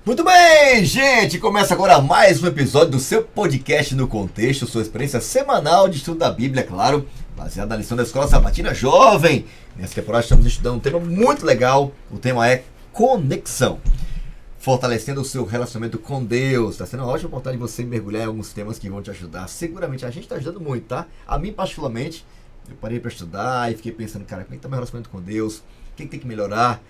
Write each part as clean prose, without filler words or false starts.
Muito bem, gente! Começa agora mais um episódio do seu podcast no contexto, sua experiência semanal de estudo da Bíblia, claro, baseado na lição da Escola Sabatina Jovem. Nessa temporada estamos estudando um tema muito legal, o tema é conexão. Fortalecendo o seu relacionamento com Deus. Está sendo uma ótima oportunidade de você mergulhar em alguns temas que vão te ajudar. Seguramente a gente está ajudando muito, tá? A mim, particularmente, eu parei para estudar e fiquei pensando, cara, como é que está meu relacionamento com Deus? O que tem que melhorar?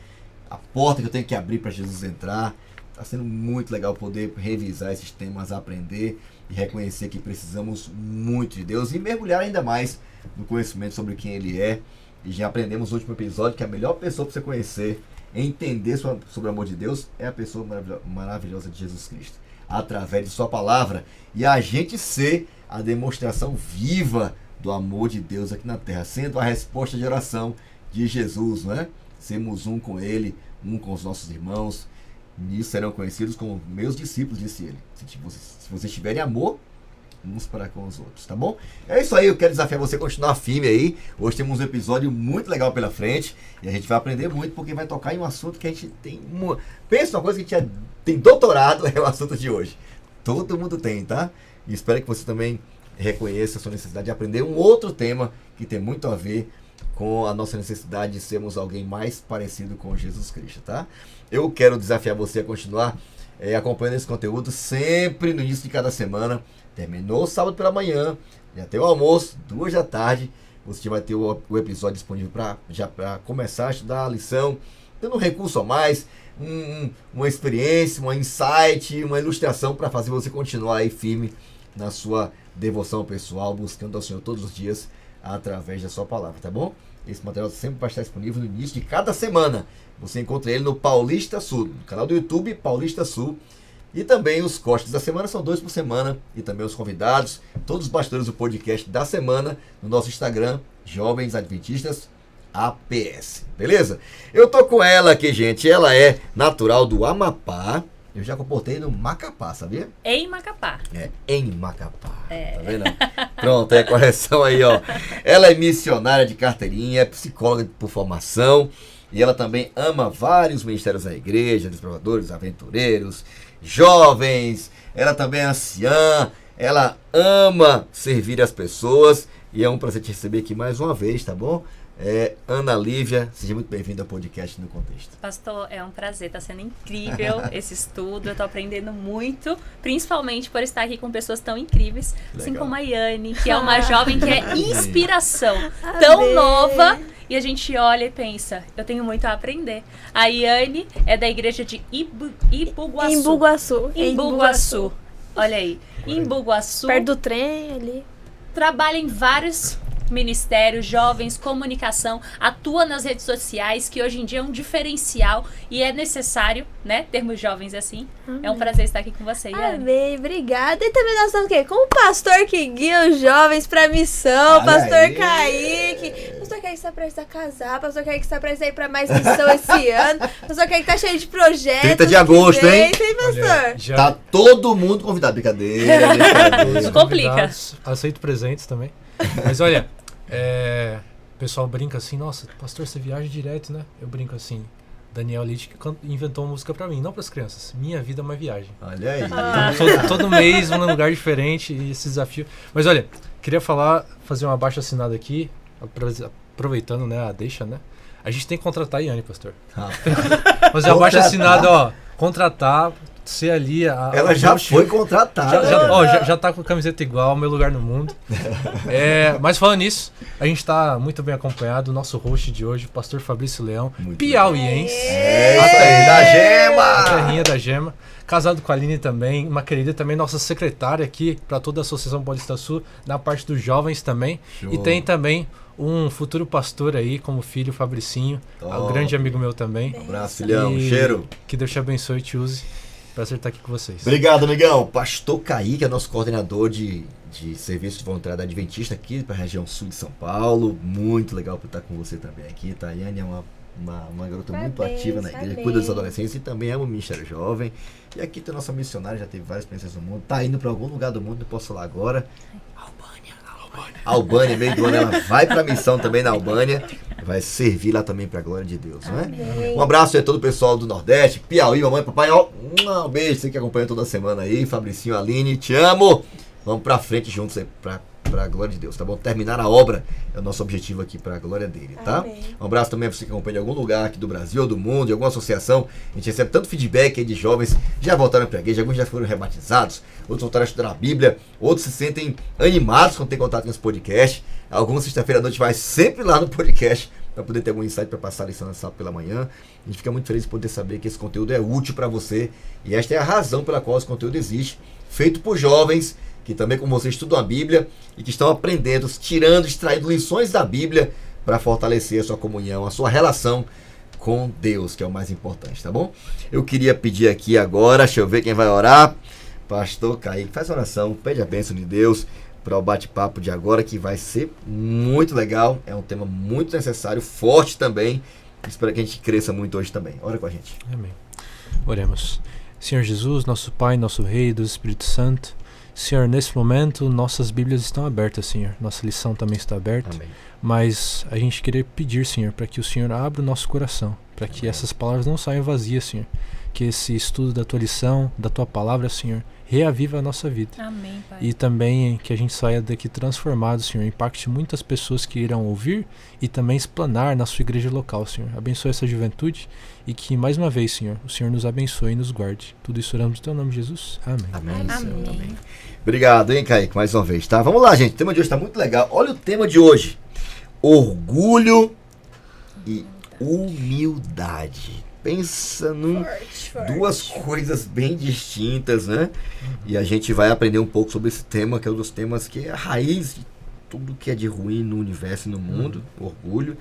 A porta que eu tenho que abrir para Jesus entrar. Está sendo muito legal poder revisar esses temas, aprender e reconhecer que precisamos muito de Deus e mergulhar ainda mais no conhecimento sobre quem Ele é. E já aprendemos no último episódio que a melhor pessoa para você conhecer, entender sobre o amor de Deus, é a pessoa maravilhosa de Jesus Cristo. Através de sua palavra. E a gente ser a demonstração viva do amor de Deus aqui na terra. Sendo a resposta de oração de Jesus, não é? Sermos um com Ele, um com os nossos irmãos. Nisso serão conhecidos como meus discípulos, disse ele. Se vocês tiverem amor, uns para com os outros, tá bom? É isso aí, eu quero desafiar você a continuar firme aí. Hoje temos um episódio muito legal pela frente e a gente vai aprender muito porque vai tocar em um assunto que a gente tem... Pensa uma coisa que a gente tem doutorado, é o assunto de hoje. Todo mundo tem, tá? E espero que você também reconheça a sua necessidade de aprender um outro tema que tem muito a ver com a nossa necessidade de sermos alguém mais parecido com Jesus Cristo, tá? Eu quero desafiar você a continuar acompanhando esse conteúdo sempre no início de cada semana. Terminou sábado pela manhã, já tem o almoço, 2 da tarde, você vai ter o episódio disponível para começar a estudar a lição, tendo um recurso a mais, uma experiência, uma insight, uma ilustração para fazer você continuar aí firme na sua devoção pessoal, buscando ao Senhor todos os dias através da sua palavra, tá bom? Esse material sempre vai estar disponível no início de cada semana. Você encontra ele no Paulista Sul, no canal do YouTube Paulista Sul. E também os cortes da semana são 2 por semana. E também os convidados, todos os bastidores do podcast da semana, no nosso Instagram, Jovens Adventistas APS. Beleza? Eu tô com ela aqui, gente. Ela é natural do Amapá. Eu já comportei no Macapá, sabia? Em Macapá. Em Macapá. Tá vendo? Pronto, é a correção aí, ó. Ela é missionária de carteirinha, é psicóloga por formação. E ela também ama vários ministérios da igreja, desprovadores, aventureiros, jovens. Ela também é anciã. Ela ama servir as pessoas. E é um prazer te receber aqui mais uma vez, tá bom? Ana Lívia, seja muito bem-vinda ao podcast No Contexto. Pastor, é um prazer, está sendo incrível esse estudo, eu estou aprendendo muito, principalmente por estar aqui com pessoas tão incríveis, assim como a Yane, que é uma jovem que é inspiração, tão nova, e a gente olha e pensa, eu tenho muito a aprender. A Yane é da igreja de Imbuguaçu. Olha aí, Imbuguaçu. Perto do trem ali. Trabalha em vários ministérios, jovens, comunicação, atua nas redes sociais, que hoje em dia é um diferencial e é necessário, né, termos jovens assim. Amém. É um prazer estar aqui com você, Yane. Amém, obrigada. E também nós estamos aqui com o pastor que guia os jovens para a missão, pastor Kaique. Pastor Kaique está prestes a casar, pastor Kaique está prestes a ir para mais missão esse ano, pastor Kaique está cheio de projetos. 30 de agosto, hein? Tem, pastor? Já... Tá todo mundo convidado, brincadeira. Isso complica. Aceito presentes também. Mas olha, o pessoal brinca assim, nossa, pastor, você viaja direto, né? Eu brinco assim, Daniel Litt inventou uma música pra mim, não pras crianças. Minha vida é uma viagem. Olha aí. Então, todo mês, um lugar diferente, e esse desafio. Mas olha, queria fazer uma abaixo assinada aqui, aproveitando, né, a deixa, né? A gente tem que contratar a Yane, pastor. Fazer uma abaixo assinada, ó, contratar... ser ali ela já foi contratada. Já tá com a camiseta igual, meu lugar no mundo. Mas falando nisso, a gente tá muito bem acompanhado. O nosso host de hoje, o pastor Fabrício Leão, muito piauiense. Da Gema! A terrinha da Gema. Casado com a Aline também, uma querida também, nossa secretária aqui para toda a Associação Paulista Sul, na parte dos jovens também. Show. E tem também um futuro pastor aí, como filho, Fabricinho, um grande amigo meu também. Um abraço, filhão, cheiro. Que Deus te abençoe e te use. Prazer estar aqui com vocês. Obrigado, amigão. Pastor Kaique é nosso coordenador de serviço de voluntariado adventista aqui para a região sul de São Paulo. Muito legal por estar com você também aqui. Tayane é uma garota muito ativa na igreja, cuida dos adolescentes e também ama o Ministério Jovem. E aqui tem a nossa missionária, já teve várias experiências no mundo. Tá indo para algum lugar do mundo, não posso falar agora. Albânia. Albânia, meio do ano, ela vai pra missão também na Albânia. Vai servir lá também pra glória de Deus, não é? Um abraço aí a todo o pessoal do Nordeste, Piauí, mamãe, papai, ó. Um beijo, você que acompanha toda semana aí. Fabricinho, Aline, te amo. Vamos pra frente juntos aí pra glória de Deus, tá bom? Terminar a obra é o nosso objetivo aqui pra glória dele, tá? Amém. Um abraço também pra você que acompanha de algum lugar aqui do Brasil ou do mundo, de alguma associação. A gente recebe tanto feedback aí de jovens, já voltaram pra igreja, alguns já foram rebatizados, outros voltaram a estudar a Bíblia, outros se sentem animados quando tem contato com esse podcast. Alguns sexta-feira à noite vai sempre lá no podcast para poder ter algum insight para passar a lição na sábado pela manhã. A gente fica muito feliz de poder saber que esse conteúdo é útil para você. E esta é a razão pela qual esse conteúdo existe, feito por jovens que também como você estudam a Bíblia e que estão aprendendo, tirando, extraindo lições da Bíblia para fortalecer a sua comunhão, a sua relação com Deus, que é o mais importante, tá bom? Eu queria pedir aqui agora, deixa eu ver quem vai orar. Pastor Kaique, faz oração, pede a bênção de Deus para o bate-papo de agora, que vai ser muito legal. É um tema muito necessário, forte também. Espero que a gente cresça muito hoje também. Ora com a gente. Amém. Oremos. Senhor Jesus, nosso Pai, nosso Rei, do Espírito Santo. Senhor, nesse momento, nossas Bíblias estão abertas, Senhor. Nossa lição também está aberta. Amém. Mas a gente queria pedir, Senhor, para que o Senhor abra o nosso coração, para que essas palavras não saiam vazias, Senhor. Que esse estudo da Tua lição, da Tua palavra, Senhor, reaviva a nossa vida. Amém, Pai. E também que a gente saia daqui transformado, Senhor. Impacte muitas pessoas que irão ouvir e também explanar na sua igreja local, Senhor. Abençoe essa juventude e que, mais uma vez, Senhor, o Senhor nos abençoe e nos guarde. Tudo isso oramos no Teu nome, Jesus. Amém. Amém. Amém. Amém. Obrigado, hein, Kaique, mais uma vez, tá? Vamos lá, gente. O tema de hoje está muito legal. Olha o tema de hoje. Orgulho e humildade. Pensa duas coisas bem distintas, né? E a gente vai aprender um pouco sobre esse tema, que é um dos temas que é a raiz de tudo que é de ruim no universo e no mundo, orgulho.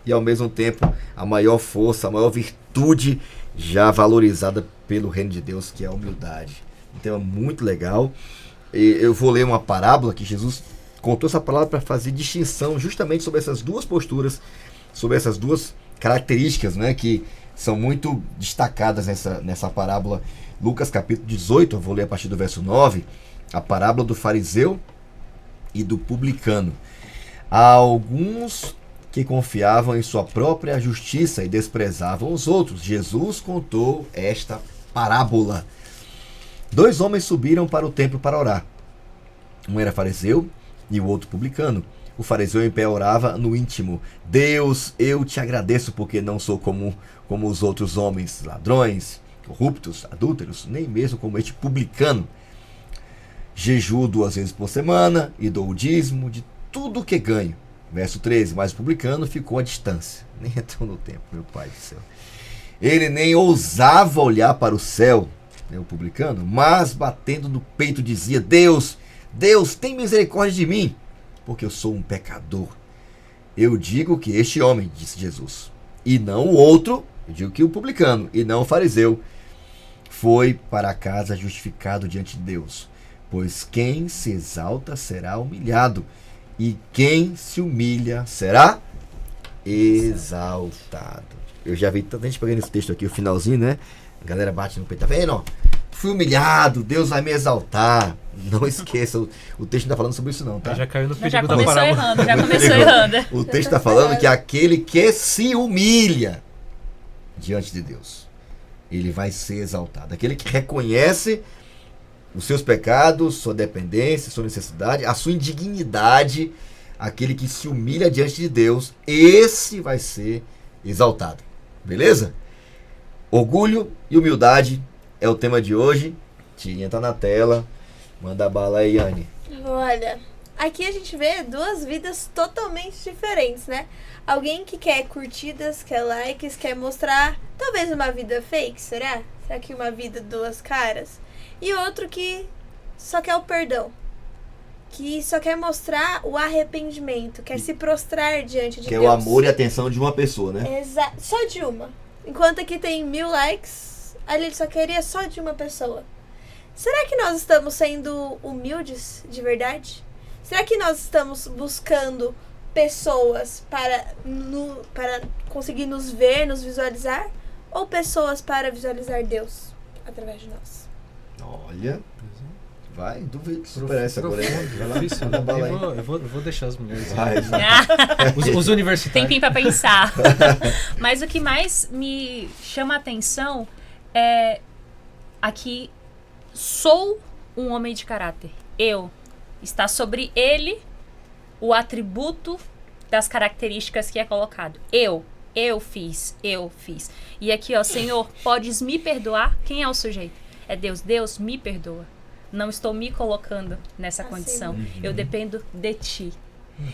E ao mesmo tempo, a maior força, a maior virtude já valorizada pelo reino de Deus, que é a humildade. Um tema muito legal. E eu vou ler uma parábola que Jesus contou essa palavra para fazer distinção justamente sobre essas duas posturas, sobre essas duas características, né, que são muito destacadas nessa parábola. Lucas capítulo 18, eu vou ler a partir do verso 9, a parábola do fariseu e do publicano. Há alguns que confiavam em sua própria justiça e desprezavam os outros. Jesus contou esta parábola. 2 homens subiram para o templo para orar. Um era fariseu e o outro publicano. O fariseu em pé orava no íntimo: Deus, eu te agradeço porque não sou como os outros homens, ladrões, corruptos, adúlteros, nem mesmo como este publicano. Jejuo 2 vezes por semana e dou o dízimo de tudo que ganho. Verso 13, mas o publicano ficou à distância. Nem entrou no templo, meu pai do céu. Ele nem ousava olhar para o céu, o publicano, mas batendo no peito dizia: Deus, tem misericórdia de mim, porque eu sou um pecador. Eu digo que este homem, disse Jesus, e não o outro, eu digo que o publicano, e não o fariseu, foi para casa justificado diante de Deus. Pois quem se exalta será humilhado, e quem se humilha será exaltado. Eu já vi tanta gente pegando esse texto aqui, o finalzinho, né? A galera bate no peito, tá vendo? Fui humilhado, Deus vai me exaltar. Não esqueça, o texto não está falando sobre isso não, tá? Já caiu no Já perigo da começou parábola. errando, já começou errando. O texto está falando que aquele que se humilha diante de Deus, ele vai ser exaltado. Aquele que reconhece os seus pecados, sua dependência, sua necessidade, a sua indignidade, aquele que se humilha diante de Deus, esse vai ser exaltado. Beleza? Orgulho e humildade é o tema de hoje. Tinha tá na tela. Manda bala aí, Anne. Olha, aqui a gente vê duas vidas totalmente diferentes, né? Alguém que quer curtidas, quer likes, quer mostrar talvez uma vida fake, será? Será que uma vida duas caras? E outro que só quer o perdão, que só quer mostrar o arrependimento, quer se prostrar diante de Que é Deus. o amor e a atenção de uma pessoa, né? Exato, só de uma. Enquanto aqui tem 1000 likes, ali ele só queria só de uma pessoa. Será que nós estamos sendo humildes de verdade? Será que nós estamos buscando pessoas para conseguir nos ver, nos visualizar? Ou pessoas para visualizar Deus através de nós? Olha, Vai, duvido que supera essa agora. Difícil. Eu vou deixar as mulheres. Vai. Os universitários. Tempinho pra pensar. Mas o que mais me chama a atenção é aqui, sou um homem de caráter. Está sobre ele o atributo das características que é colocado. Eu fiz. E aqui, ó, Senhor, podes me perdoar? Quem é o sujeito? É Deus. Deus, me perdoa. Não estou me colocando nessa condição. Eu dependo de ti.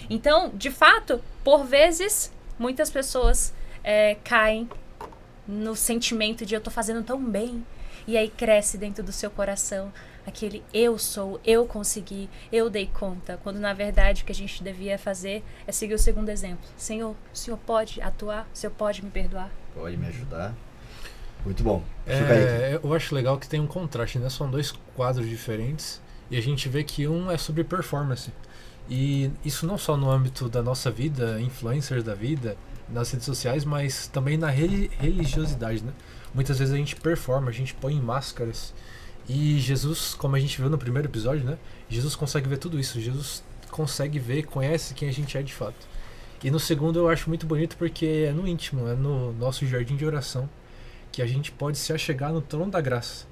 Então, de fato, por vezes, muitas pessoas caem no sentimento de eu tô fazendo tão bem. E aí cresce dentro do seu coração aquele eu sou, eu consegui, eu dei conta. Quando na verdade o que a gente devia fazer é seguir o segundo exemplo. Senhor, o Senhor pode atuar? O Senhor pode me perdoar? Pode me ajudar? Muito bom. Eu acho legal que tem um contraste, né? São dois quadros diferentes e a gente vê que um é sobre performance. E isso não só no âmbito da nossa vida, influencers da vida, nas redes sociais, mas também na religiosidade, né? Muitas vezes a gente performa, a gente põe máscaras. E Jesus, como a gente viu no primeiro episódio, né? Jesus consegue ver tudo isso. Jesus consegue ver, conhece quem a gente é de fato. E no segundo eu acho muito bonito porque é no íntimo, é no nosso jardim de oração que a gente pode se achegar no trono da graça.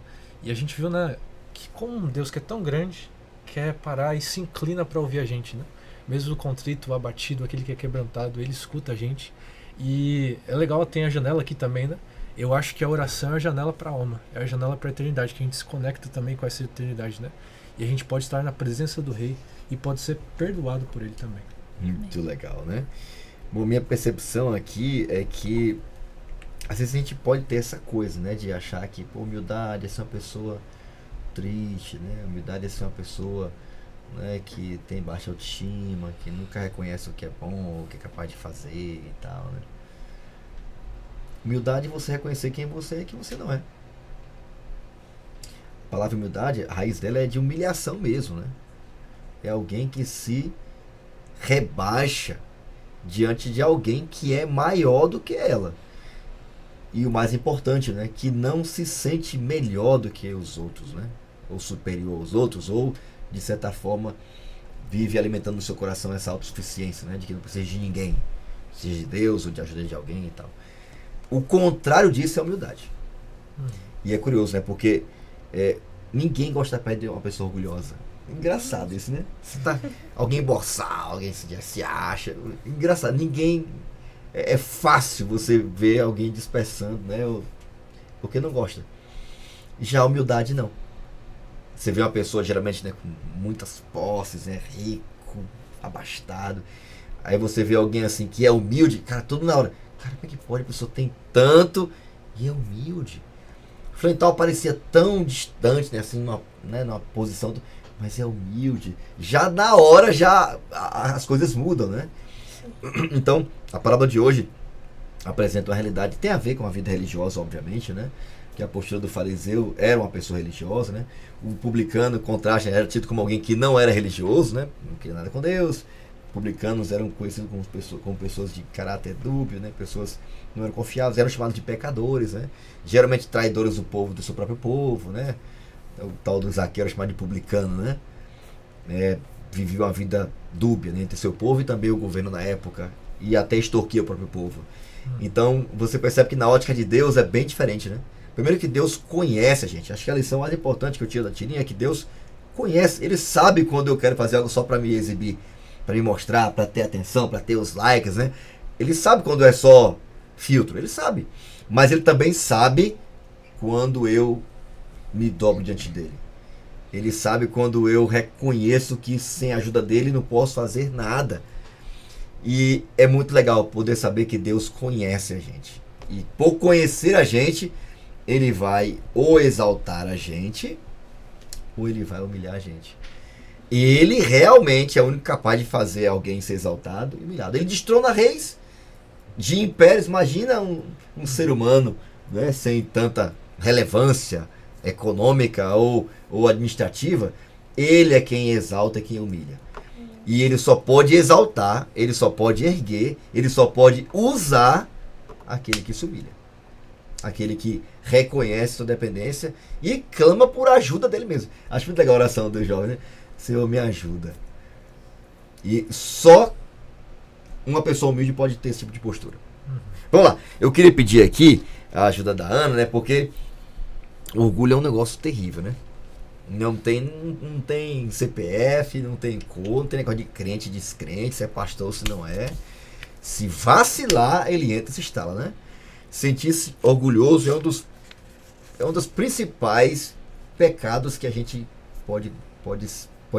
E a gente viu, né, que como um Deus que é tão grande, quer parar e se inclina para ouvir a gente, né? Mesmo o contrito, o abatido, aquele que é quebrantado, ele escuta a gente. E é legal, tem a janela aqui também, né? Eu acho que a oração é a janela para a alma, é a janela para a eternidade, que a gente se conecta também com essa eternidade, né? E a gente pode estar na presença do Rei e pode ser perdoado por ele também. Muito legal, né? Bom, minha percepção aqui é que às vezes a gente pode ter essa coisa, né? De achar que, pô, humildade é ser uma pessoa triste, né? Humildade é ser uma pessoa, né, que tem baixa autoestima, que nunca reconhece o que é bom, o que é capaz de fazer e tal, né? Humildade é você reconhecer quem você é e quem você não é. A palavra humildade, a raiz dela é de humilhação mesmo, né? É alguém que se rebaixa diante de alguém que é maior do que ela. E o mais importante, né? Que não se sente melhor do que os outros, né? Ou superior aos outros, ou de certa forma vive alimentando no seu coração essa autossuficiência, né? De que não precisa de ninguém, seja de Deus ou de ajuda de alguém e tal. O contrário disso é a humildade. E é curioso, né? Porque ninguém gosta perto de uma pessoa orgulhosa. Engraçado isso, né? Você tá, alguém boçal, alguém se acha. Engraçado, ninguém... É fácil você ver alguém dispersando, né? Porque não gosta. Já a humildade, não. Você vê uma pessoa, geralmente, né, com muitas posses, né? Rico, abastado. Aí você vê alguém assim que é humilde, cara, tudo na hora. Cara, como é que pode? A pessoa tem tanto e é humilde. O Frental parecia tão distante, né? Assim, numa posição... Mas é humilde. Já na hora, as coisas mudam, né? Então, a parábola de hoje apresenta uma realidade, tem a ver com a vida religiosa, obviamente, né? Que a postura do fariseu era uma pessoa religiosa, né? O publicano, em contraste, era tido como alguém que não era religioso, né? Não queria nada com Deus. Publicanos eram conhecidos como pessoas de caráter dúbio, né? Pessoas que não eram confiáveis, eram chamados de pecadores, né? Geralmente traidores do povo, do seu próprio povo, né? O tal do Zaqueu era chamado de publicano, né? Vivia uma vida dúbia, né, entre seu povo e também o governo na época, e até extorquia o próprio povo. Então você percebe que na ótica de Deus é bem diferente, né? Primeiro que Deus conhece a gente. Acho que a lição mais importante que eu tiro da tirinha é que Deus conhece, Ele sabe quando eu quero fazer algo só para me exibir, para me mostrar, para ter atenção, para ter os likes, né? Ele sabe quando é só filtro, Ele sabe. Mas Ele também sabe quando eu me dobro diante dele. Ele sabe quando eu reconheço que sem a ajuda dele não posso fazer nada. E é muito legal poder saber que Deus conhece a gente. E por conhecer a gente, Ele vai ou exaltar a gente, ou Ele vai humilhar a gente. Ele realmente é o único capaz de fazer alguém ser exaltado e humilhado. Ele destrona reis de impérios. Imagina um ser humano, né, sem tanta relevância econômica ou administrativa. Ele é quem exalta e quem humilha. E ele só pode exaltar, ele só pode erguer, ele só pode usar aquele que se humilha. Aquele que reconhece sua dependência e clama por ajuda dele mesmo. Acho muito legal a oração do jovem, né? Senhor, me ajuda. E só uma pessoa humilde pode ter esse tipo de postura. Vamos lá, eu queria pedir aqui a ajuda da Ana, né? Porque orgulho é um negócio terrível, né? Não tem CPF, não tem cor, não tem negócio de crente, descrente, se é pastor, se não é. Se vacilar, ele entra e se instala, né? Sentir-se orgulhoso é um dos principais pecados que a gente pode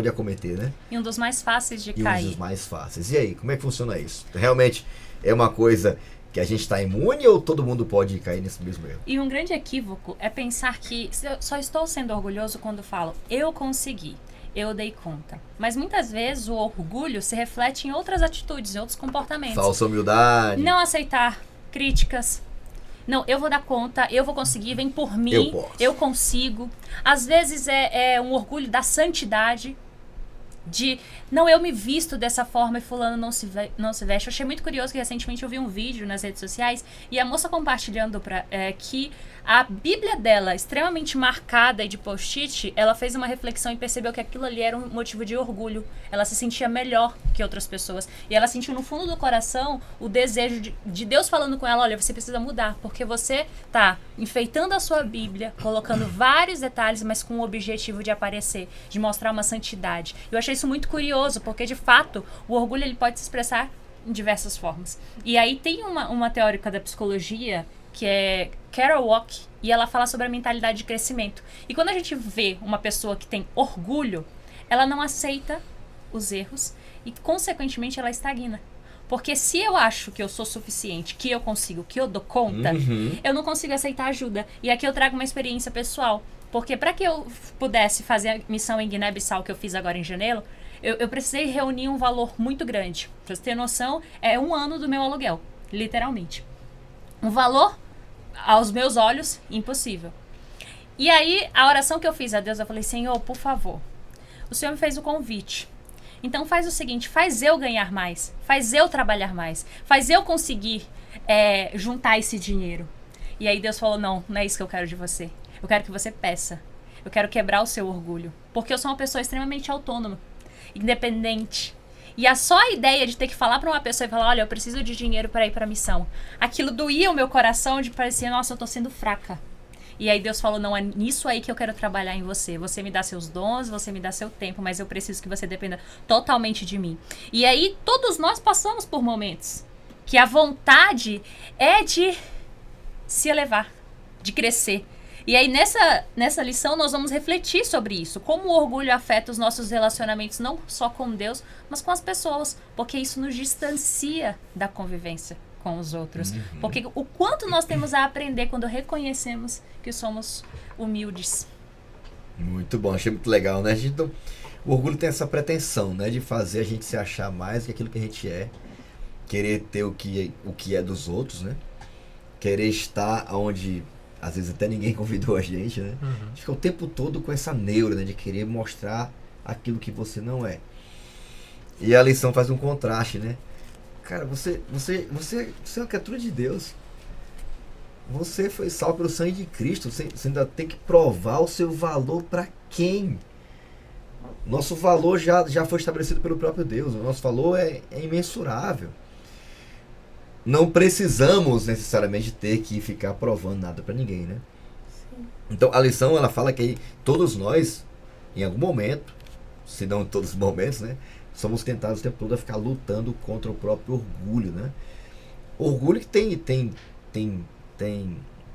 acometer, né? E um dos mais fáceis de E cair. um dos mais fáceis. E aí, como é que funciona isso? Realmente é uma coisa que a gente está imune ou todo mundo pode cair nesse mesmo erro? E um grande equívoco é pensar que eu só estou sendo orgulhoso quando falo eu consegui, eu dei conta. Mas muitas vezes o orgulho se reflete em outras atitudes, em outros comportamentos. Falsa humildade. Não aceitar críticas. Não, eu vou dar conta, eu vou conseguir, vem por mim, eu consigo. Às vezes é um orgulho da santidade, de, não, eu me visto dessa forma e fulano não se veste. Eu achei muito curioso que recentemente eu vi um vídeo nas redes sociais e a moça compartilhando que a Bíblia dela, extremamente marcada e de post-it, ela fez uma reflexão e percebeu que aquilo ali era um motivo de orgulho. Ela se sentia melhor que outras pessoas. E ela sentiu no fundo do coração o desejo de Deus falando com ela, olha, você precisa mudar, porque você tá enfeitando a sua Bíblia, colocando vários detalhes, mas com o objetivo de aparecer, de mostrar uma santidade. Eu achei isso muito curioso, porque de fato o orgulho ele pode se expressar em diversas formas. E aí tem uma teórica da psicologia que é Carol Walk, e ela fala sobre a mentalidade de crescimento. E quando a gente vê uma pessoa que tem orgulho, ela não aceita os erros e, consequentemente, ela estagna. Porque se eu acho que eu sou suficiente, que eu consigo, que eu dou conta, eu não consigo aceitar ajuda. E aqui eu trago uma experiência pessoal. Porque para que eu pudesse fazer a missão em Guiné-Bissau que eu fiz agora em janeiro, eu precisei reunir um valor muito grande. Pra você ter noção, é 1 ano do meu aluguel, literalmente. Um valor, aos meus olhos, impossível. E aí, a oração que eu fiz a Deus, eu falei, Senhor, por favor, o Senhor me fez o convite. Então faz o seguinte, faz eu ganhar mais, faz eu trabalhar mais, faz eu conseguir juntar esse dinheiro. E aí Deus falou, não é isso que eu quero de você. Eu quero que você peça. Eu quero quebrar o seu orgulho. Porque eu sou uma pessoa extremamente autônoma, independente. E só a ideia de ter que falar pra uma pessoa e falar, olha, eu preciso de dinheiro para ir pra missão. Aquilo doía o meu coração de parecer, nossa, eu tô sendo fraca. E aí Deus falou, não, é nisso aí que eu quero trabalhar em você. Você me dá seus dons, você me dá seu tempo, mas eu preciso que você dependa totalmente de mim. E aí todos nós passamos por momentos que a vontade é de se elevar, de crescer. E aí nessa lição nós vamos refletir sobre isso, como o orgulho afeta os nossos relacionamentos, não só com Deus, mas com as pessoas, porque isso nos distancia da convivência com os outros. Porque o quanto nós temos a aprender quando reconhecemos que somos humildes. Muito bom, achei muito legal, né? O orgulho tem essa pretensão, né? De fazer a gente se achar mais que aquilo que a gente é, querer ter o que é dos outros, né? Querer estar onde às vezes até ninguém convidou a gente, né? A gente fica o tempo todo com essa neura, né? De querer mostrar aquilo que você não é. E a lição faz um contraste, né? Cara, você é uma criatura de Deus. Você foi salvo pelo sangue de Cristo. Você ainda tem que provar o seu valor para quem? Nosso valor já foi estabelecido pelo próprio Deus. O nosso valor é imensurável. Não precisamos necessariamente ter que ficar provando nada para ninguém, né? Sim. Então a lição ela fala que todos nós, em algum momento, se não em todos os momentos, né, somos tentados o tempo todo a ficar lutando contra o próprio orgulho, né? Orgulho que tem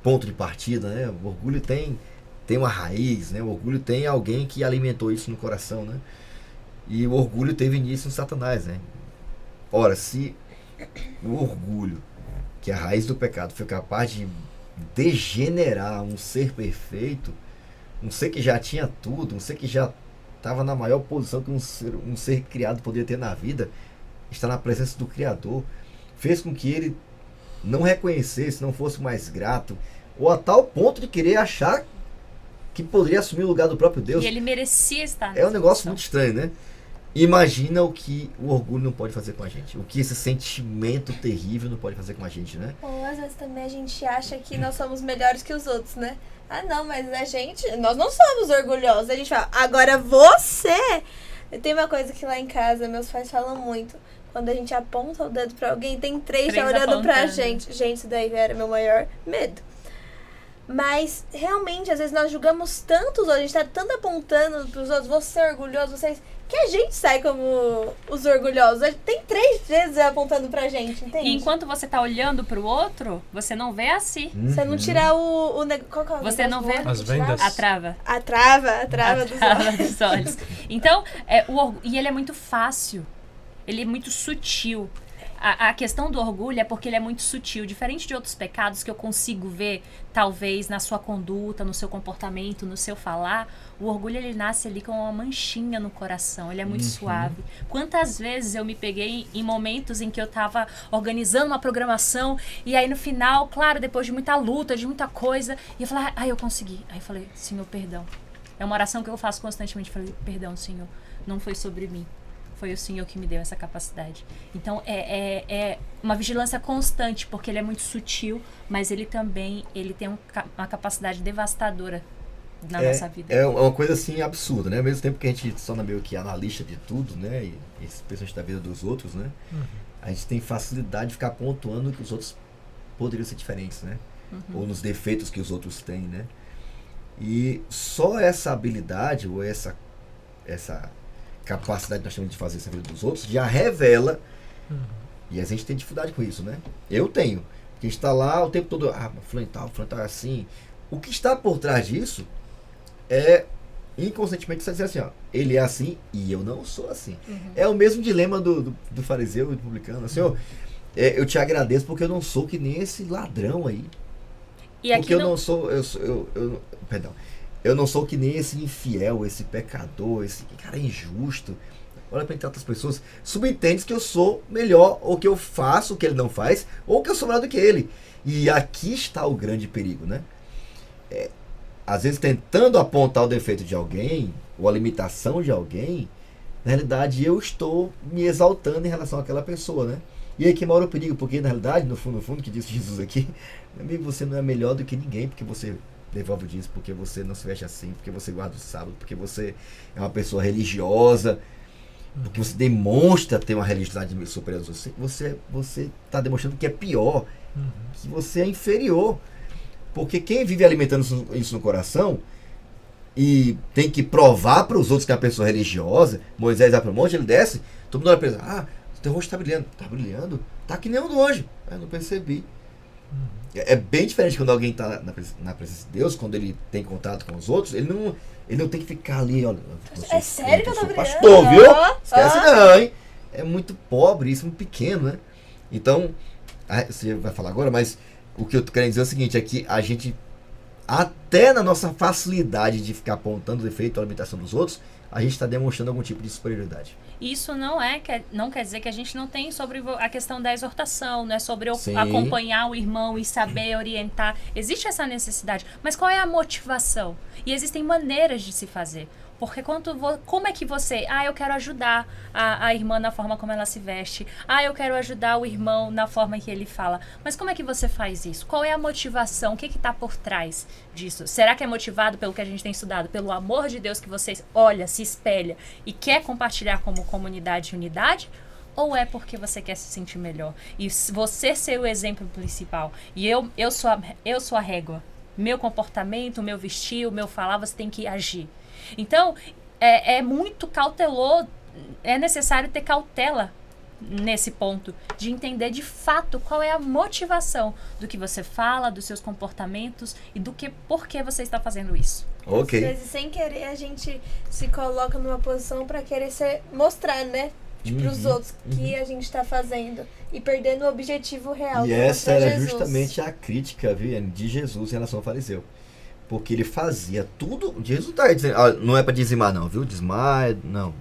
ponto de partida, né? O orgulho tem uma raiz, né? O orgulho tem alguém que alimentou isso no coração, né? E o orgulho teve início em Satanás, né? Ora, se o orgulho, que é a raiz do pecado, foi capaz de degenerar um ser perfeito, um ser que já tinha tudo, um ser que já estava na maior posição que um ser criado poderia ter na vida, está na presença do Criador, fez com que ele não reconhecesse, não fosse mais grato, ou a tal ponto de querer achar que poderia assumir o lugar do próprio Deus. E ele merecia estar nessa É um negócio posição. muito estranho, né? Imagina o que o orgulho não pode fazer com a gente. O que esse sentimento terrível não pode fazer com a gente, né? Ou às vezes também a gente acha que nós somos melhores que os outros, né? Ah, não, mas nós não somos orgulhosos. A gente fala, agora você... Tem uma coisa que lá em casa meus pais falam muito. Quando a gente aponta o dedo pra alguém, tem três já olhando pra gente. Gente, isso daí era meu maior medo. Mas, realmente, às vezes nós julgamos tanto os outros, a gente tá tanto apontando pros outros, você é orgulhoso, vocês... que a gente sai como os orgulhosos. Tem 3 vezes apontando pra gente, entende? E enquanto você tá olhando pro outro, você não vê a si. Você não tirar qual que é o Você não vê as vendas. a trava. A trava Dos olhos. Então, e ele é muito fácil. Ele é muito sutil. A questão do orgulho é porque ele é muito sutil. Diferente de outros pecados que eu consigo ver, talvez, na sua conduta, no seu comportamento, no seu falar, o orgulho, ele nasce ali com uma manchinha no coração. Ele é muito suave. Quantas vezes eu me peguei em momentos em que eu estava organizando uma programação e aí no final, claro, depois de muita luta, de muita coisa, e eu falei, eu consegui. Aí eu falei, Senhor, perdão. É uma oração que eu faço constantemente. Eu falei, perdão, Senhor, não foi sobre mim. Foi o Senhor que me deu essa capacidade. Então, é uma vigilância constante, porque ele é muito sutil, mas ele também tem uma capacidade devastadora na nossa vida. É uma coisa, assim, absurda, né? Ao mesmo tempo que a gente se torna meio que analista de tudo, né? E especialmente da vida dos outros, né? A gente tem facilidade de ficar pontuando que os outros poderiam ser diferentes, né? Ou nos defeitos que os outros têm, né? E só essa habilidade, ou essa capacidade que nós temos de fazer essa vida dos outros, já revela, e a gente tem dificuldade com isso, né? Eu tenho, porque a gente está lá o tempo todo, fulano tá assim. O que está por trás disso é, inconscientemente, você dizer assim, ele é assim e eu não sou assim. É o mesmo dilema do fariseu e do publicano, Senhor, eu te agradeço porque eu não sou que nem esse ladrão aí. Porque eu não sou, perdão, eu não sou que nem esse infiel, esse pecador, esse cara injusto. Olha para tantas pessoas, subentende que eu sou melhor, ou que eu faço o que ele não faz, ou que eu sou melhor do que ele. E aqui está o grande perigo, né? Às vezes tentando apontar o defeito de alguém, ou a limitação de alguém, na realidade eu estou me exaltando em relação àquela pessoa, né? E aí que mora o perigo, porque na realidade, no fundo, que disse Jesus aqui, amigo, você não é melhor do que ninguém, porque você devolve o dízimo, porque você não se veste assim, porque você guarda o sábado, porque você é uma pessoa religiosa, porque você demonstra ter uma religiosidade superior a você. Você está demonstrando que é pior, que você é inferior. Porque quem vive alimentando isso no coração e tem que provar para os outros que é uma pessoa religiosa, Moisés vai para o monte, ele desce, todo mundo olha para ele, o teu rosto está brilhando. Está brilhando? Está que nem o do anjo. Eu não percebi. É bem diferente quando alguém está na presença de Deus, quando ele tem contato com os outros, ele não tem que ficar ali, olha. É sério que eu tô brilhando? Pastor, viu? Esquece não, hein? É muito pobre, isso é muito pequeno, né? Então, você vai falar agora, mas o que eu tô querendo dizer é o seguinte, é que a gente, até na nossa facilidade de ficar apontando o defeito ou a limitação dos outros, a gente está demonstrando algum tipo de superioridade. Isso não quer dizer que a gente não tem sobre a questão da exortação, né? Sobre acompanhar o irmão e saber orientar. Existe essa necessidade. Mas qual é a motivação? E existem maneiras de se fazer. Porque como é que você... eu quero ajudar a irmã na forma como ela se veste. Eu quero ajudar o irmão na forma que ele fala. Mas como é que você faz isso? Qual é a motivação? O que está por trás disso? Será que é motivado pelo que a gente tem estudado? Pelo amor de Deus que você olha, se espelha e quer compartilhar como comunidade e unidade? Ou é porque você quer se sentir melhor? E você ser o exemplo principal. E eu sou a régua. Meu comportamento, meu vestir, o meu falar, você tem que agir. Então, é muito cauteloso, é necessário ter cautela nesse ponto, de entender de fato qual é a motivação do que você fala, dos seus comportamentos e por que você está fazendo isso. Ok. Às vezes, sem querer, a gente se coloca numa posição para querer mostrar, né? Para os outros que a gente está fazendo e perdendo o objetivo real. E essa era justamente a crítica, de Jesus em relação ao fariseu. Porque ele fazia tudo. Jesus está dizendo, não é para dizimar não, viu? Dizimar, não.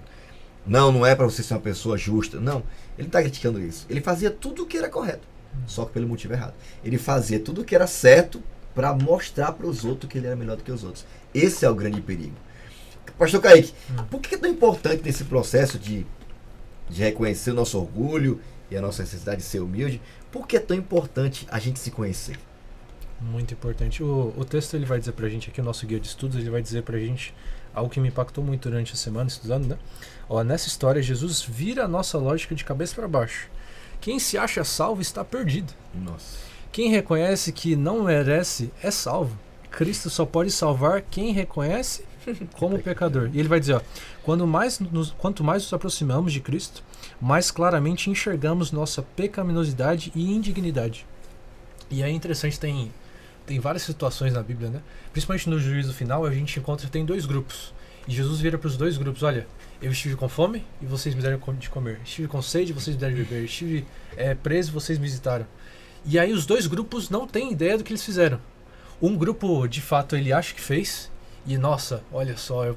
Não é para você ser uma pessoa justa. Não, ele está criticando isso. Ele fazia tudo o que era correto, só que pelo motivo errado. Ele fazia tudo o que era certo para mostrar para os outros que ele era melhor do que os outros. Esse é o grande perigo. Pastor Kaique, por que é tão importante nesse processo de reconhecer o nosso orgulho e a nossa necessidade de ser humilde? Por que é tão importante a gente se conhecer? Muito importante. O texto ele vai dizer pra gente aqui, o nosso guia de estudos, ele vai dizer pra gente algo que me impactou muito durante a semana estudando, né? Ó, nessa história, Jesus vira a nossa lógica de cabeça para baixo. Quem se acha salvo está perdido. Nossa. Quem reconhece que não merece é salvo. Cristo só pode salvar quem reconhece como pecador. E ele vai dizer, ó, quanto mais nos aproximamos de Cristo, mais claramente enxergamos nossa pecaminosidade e indignidade. E é interessante, tem várias situações na Bíblia, né? Principalmente no juízo final, a gente encontra que tem 2 grupos. E Jesus vira para os 2 grupos, olha, eu estive com fome e vocês me deram de comer. Estive com sede e vocês me deram de beber. Estive preso e vocês me visitaram. E aí os 2 grupos não têm ideia do que eles fizeram. Um grupo, de fato, ele acha que fez. E, nossa, olha só,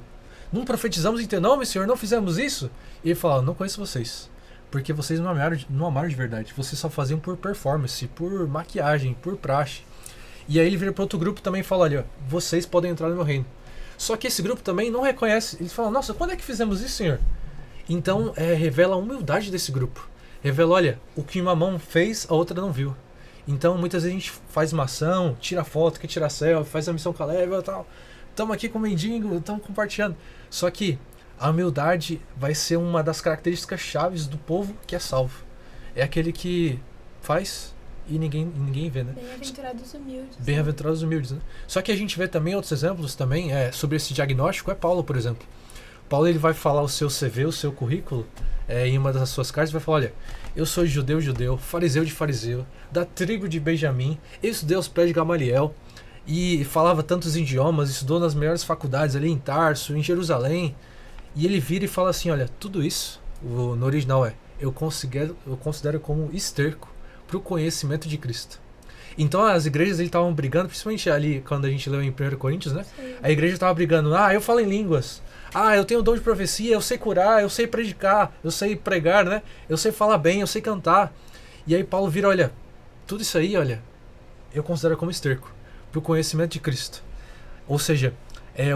não profetizamos em teu nome, Senhor, não fizemos isso? E ele fala, não conheço vocês. Porque vocês não amaram de verdade. Vocês só faziam por performance, por maquiagem, por praxe. E aí ele vira para outro grupo também e fala, olha, vocês podem entrar no meu reino. Só que esse grupo também não reconhece. Eles falam, nossa, quando é que fizemos isso, Senhor? Então, revela a humildade desse grupo. Revela, olha, o que uma mão fez, a outra não viu. Então, muitas vezes a gente faz uma ação, tira foto, quer tirar selfie, faz a missão com a leva e tal. Estamos aqui com o mendigo, estamos compartilhando. Só que a humildade vai ser uma das características chaves do povo que é salvo. É aquele que faz e ninguém vê, né? Bem-aventurados humildes. Bem-aventurados humildes, né? Só que a gente vê também outros exemplos também sobre esse diagnóstico. Paulo, por exemplo. Paulo ele vai falar o seu CV, o seu currículo, em uma das suas cartas, vai falar, olha, eu sou judeu, fariseu de fariseu, da tribo de Benjamim, eu estudei aos pés de Gamaliel, e falava tantos idiomas, estudou nas melhores faculdades ali em Tarso, em Jerusalém, e ele vira e fala assim, olha, tudo isso, no original eu considero como esterco para o conhecimento de Cristo. Então as igrejas estavam brigando, principalmente ali quando a gente leu em 1 Coríntios, né? Sim. A igreja estava brigando, eu falo em línguas, eu tenho o dom de profecia, eu sei curar, eu sei predicar, eu sei pregar, né? Eu sei falar bem, eu sei cantar. E aí Paulo vira, olha, tudo isso aí, olha, eu considero como esterco para o conhecimento de Cristo. Ou seja,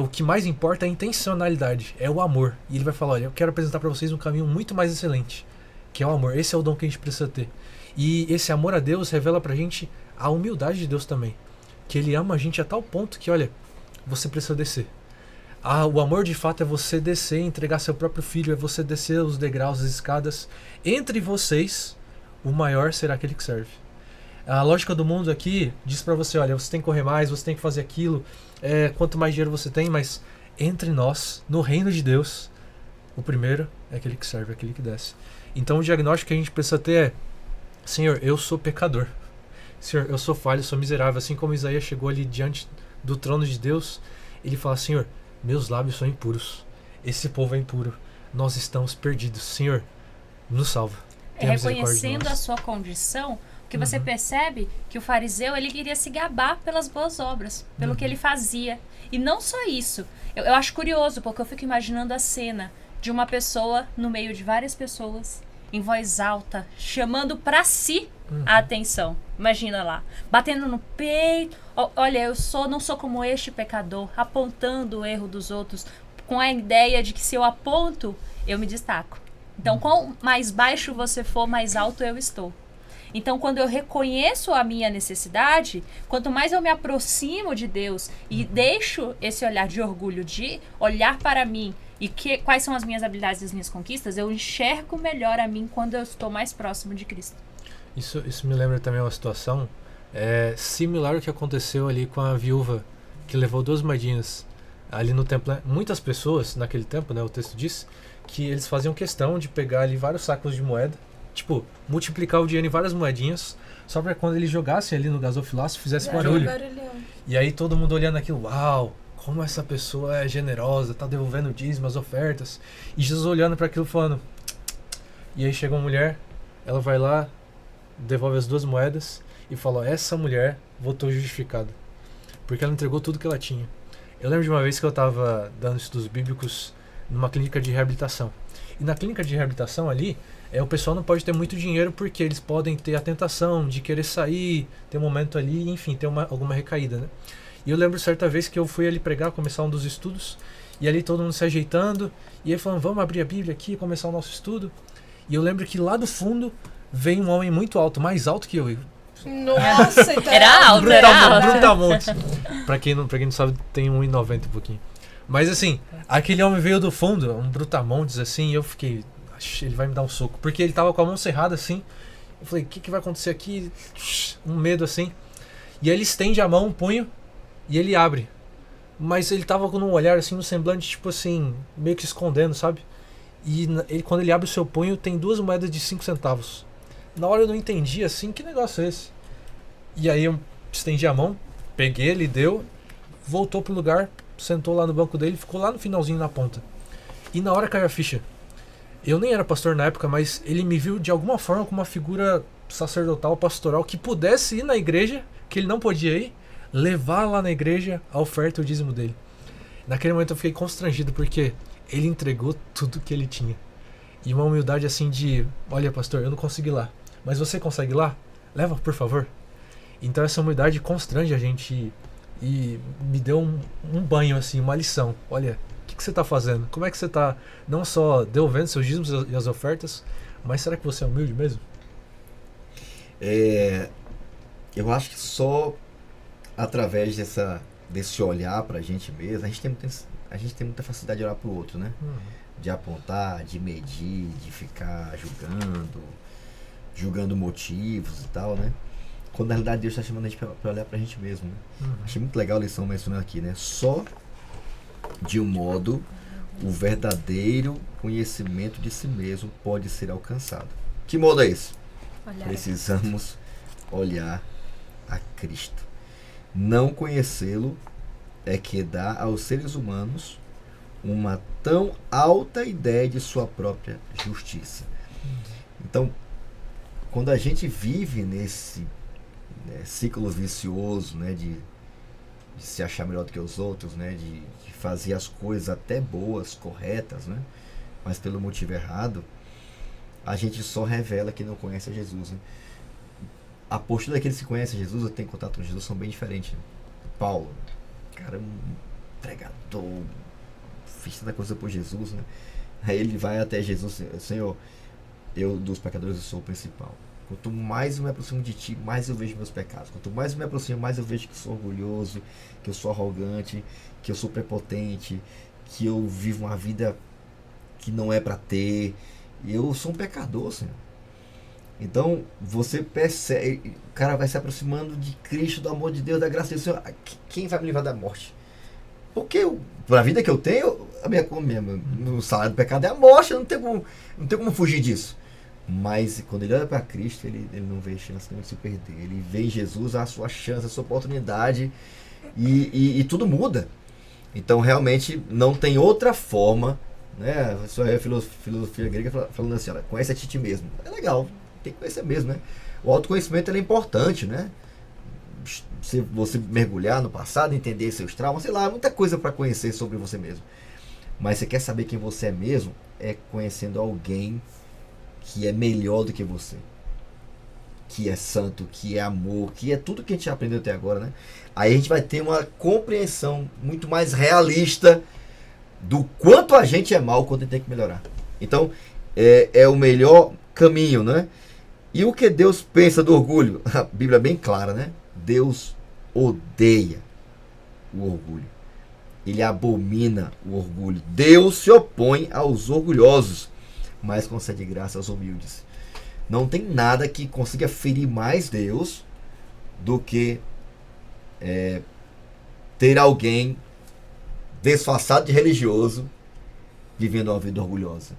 o que mais importa é a intencionalidade, é o amor. E ele vai falar, olha, eu quero apresentar para vocês um caminho muito mais excelente, que é o amor. Esse é o dom que a gente precisa ter. E esse amor a Deus revela pra gente a humildade de Deus também. Que Ele ama a gente a tal ponto que, olha, você precisa descer. O amor de fato é você descer e entregar seu próprio filho, é você descer os degraus, as escadas. Entre vocês, o maior será aquele que serve. A lógica do mundo aqui diz pra você, olha, você tem que correr mais, você tem que fazer aquilo, quanto mais dinheiro você tem, mas entre nós, no reino de Deus, o primeiro é aquele que serve, é aquele que desce. Então o diagnóstico que a gente precisa ter é, Senhor, eu sou pecador. Senhor, eu sou falho, eu sou miserável. Assim como Isaías chegou ali diante do trono de Deus, ele fala, Senhor, meus lábios são impuros. Esse povo é impuro. Nós estamos perdidos. Senhor, nos salva. Reconhecendo a sua condição, que você percebe que o fariseu ele queria se gabar pelas boas obras, pelo que ele fazia. E não só isso. Eu acho curioso, porque eu fico imaginando a cena de uma pessoa no meio de várias pessoas, em voz alta, chamando pra si a atenção. Imagina lá, batendo no peito. Olha, eu não sou como este pecador, apontando o erro dos outros, com a ideia de que se eu aponto, eu me destaco. Então, quanto mais baixo você for, mais alto eu estou. Então, quando eu reconheço a minha necessidade, quanto mais eu me aproximo de Deus e deixo esse olhar de orgulho de olhar para mim e quais são as minhas habilidades e as minhas conquistas, eu enxergo melhor a mim quando eu estou mais próximo de Cristo. Isso me lembra também uma situação similar ao que aconteceu ali com a viúva que levou 2 moedinhas ali no templo. Muitas pessoas naquele tempo, né, o texto diz, que eles faziam questão de pegar ali vários sacos de moeda, tipo, multiplicar o dinheiro em várias moedinhas, só para quando eles jogassem ali no gasofilácio fizesse barulho. E aí todo mundo olhando aquilo, uau, como essa pessoa é generosa, tá devolvendo o dízimo, as ofertas. E Jesus olhando para aquilo falando. E aí chega uma mulher, ela vai lá, devolve as 2 moedas e fala, essa mulher voltou justificada, porque ela entregou tudo que ela tinha. Eu lembro de uma vez que eu estava dando estudos bíblicos numa clínica de reabilitação. E na clínica de reabilitação ali, o pessoal não pode ter muito dinheiro porque eles podem ter a tentação de querer sair, ter um momento ali, enfim, ter alguma recaída, né? E eu lembro certa vez que eu fui ali pregar, começar um dos estudos, E ali todo mundo se ajeitando. E aí falando, vamos abrir a Bíblia aqui e começar o nosso estudo. E eu lembro que lá do fundo veio um homem muito alto, mais alto que eu. Nossa, então Era alto, Brutamontes. Pra quem não sabe, tem 1,90 um pouquinho. Mas assim, aquele homem veio do fundo, um brutamontes assim, e eu fiquei, ele vai me dar um soco. Porque ele tava com a mão cerrada assim. Eu falei, o que vai acontecer aqui? Um medo assim. E aí ele estende a mão, um punho, e ele abre. Mas ele tava com um olhar assim, um semblante tipo assim, meio que escondendo, sabe? E quando ele abre o seu punho, tem 2 moedas de 5 centavos. Na hora eu não entendi assim, que negócio é esse? E aí eu estendi a mão, peguei, ele deu, voltou pro lugar, sentou lá no banco dele, ficou lá no finalzinho na ponta. E na hora caiu a ficha. Eu nem era pastor na época, mas ele me viu de alguma forma como uma figura sacerdotal, pastoral, que pudesse ir na igreja, que ele não podia ir, levar lá na igreja a oferta e o dízimo dele. Naquele momento eu fiquei constrangido, porque ele entregou tudo que ele tinha. E uma humildade assim de, olha pastor, eu não consegui ir lá, mas você consegue ir lá? Leva, por favor. Então essa humildade constrange a gente e me deu um banho, assim, uma lição. Olha, o que você está fazendo? Como é que você está não só devolvendo seus dízimos e as ofertas, mas será que você é humilde mesmo? Eu acho que só através desse olhar pra gente mesmo, a gente tem muita facilidade de olhar pro outro, né? De apontar, de medir, de ficar julgando motivos e tal, né? Quando na realidade Deus está chamando a gente para olhar pra gente mesmo, né? Achei muito legal a lição mencionando aqui, né? Só de um modo o verdadeiro conhecimento de si mesmo pode ser alcançado. Que modo é esse? Precisamos olhar a Cristo. Não conhecê-lo é que dá aos seres humanos uma tão alta ideia de sua própria justiça. Então, quando a gente vive nesse ciclo vicioso, né, de se achar melhor do que os outros, né, de fazer as coisas até boas, corretas, né, mas pelo motivo errado, a gente só revela que não conhece a Jesus, né? A postura daqueles que conhecem Jesus, eu tenho contato com Jesus, são bem diferentes, né? Paulo, cara, um pregador, fiz tanta coisa por Jesus, né? Aí ele vai até Jesus, Senhor, eu dos pecadores eu sou o principal. Quanto mais eu me aproximo de ti, mais eu vejo meus pecados. Quanto mais eu me aproximo, mais eu vejo que eu sou orgulhoso, que eu sou arrogante, que eu sou prepotente, que eu vivo uma vida que não é para ter. Eu sou um pecador, Senhor. Então, você percebe, o cara vai se aproximando de Cristo, do amor de Deus, da graça de Deus. Senhor, quem vai me livrar da morte? Porque a vida que eu tenho, meu salário do pecado é a morte, eu não tenho como fugir disso. Mas quando ele olha para Cristo, ele não vê chance de se perder. Ele vê em Jesus a sua chance, a sua oportunidade e tudo muda. Então realmente não tem outra forma, né? Isso é a filosofia grega falando assim, olha, conhece a ti mesmo. É legal, tem que conhecer mesmo, né? O autoconhecimento ele é importante, né? Se você mergulhar no passado, entender seus traumas, sei lá, muita coisa para conhecer sobre você mesmo. Mas você quer saber quem você é mesmo? É conhecendo alguém que é melhor do que você, que é santo, que é amor, que é tudo que a gente aprendeu até agora, né? Aí a gente vai ter uma compreensão muito mais realista do quanto a gente é mal, quanto a gente tem que melhorar. Então, é o melhor caminho, né? E o que Deus pensa do orgulho? A Bíblia é bem clara, né? Deus odeia o orgulho. Ele abomina o orgulho. Deus se opõe aos orgulhosos, mas concede graça aos humildes. Não tem nada que consiga ferir mais Deus do que ter alguém disfarçado de religioso vivendo uma vida orgulhosa.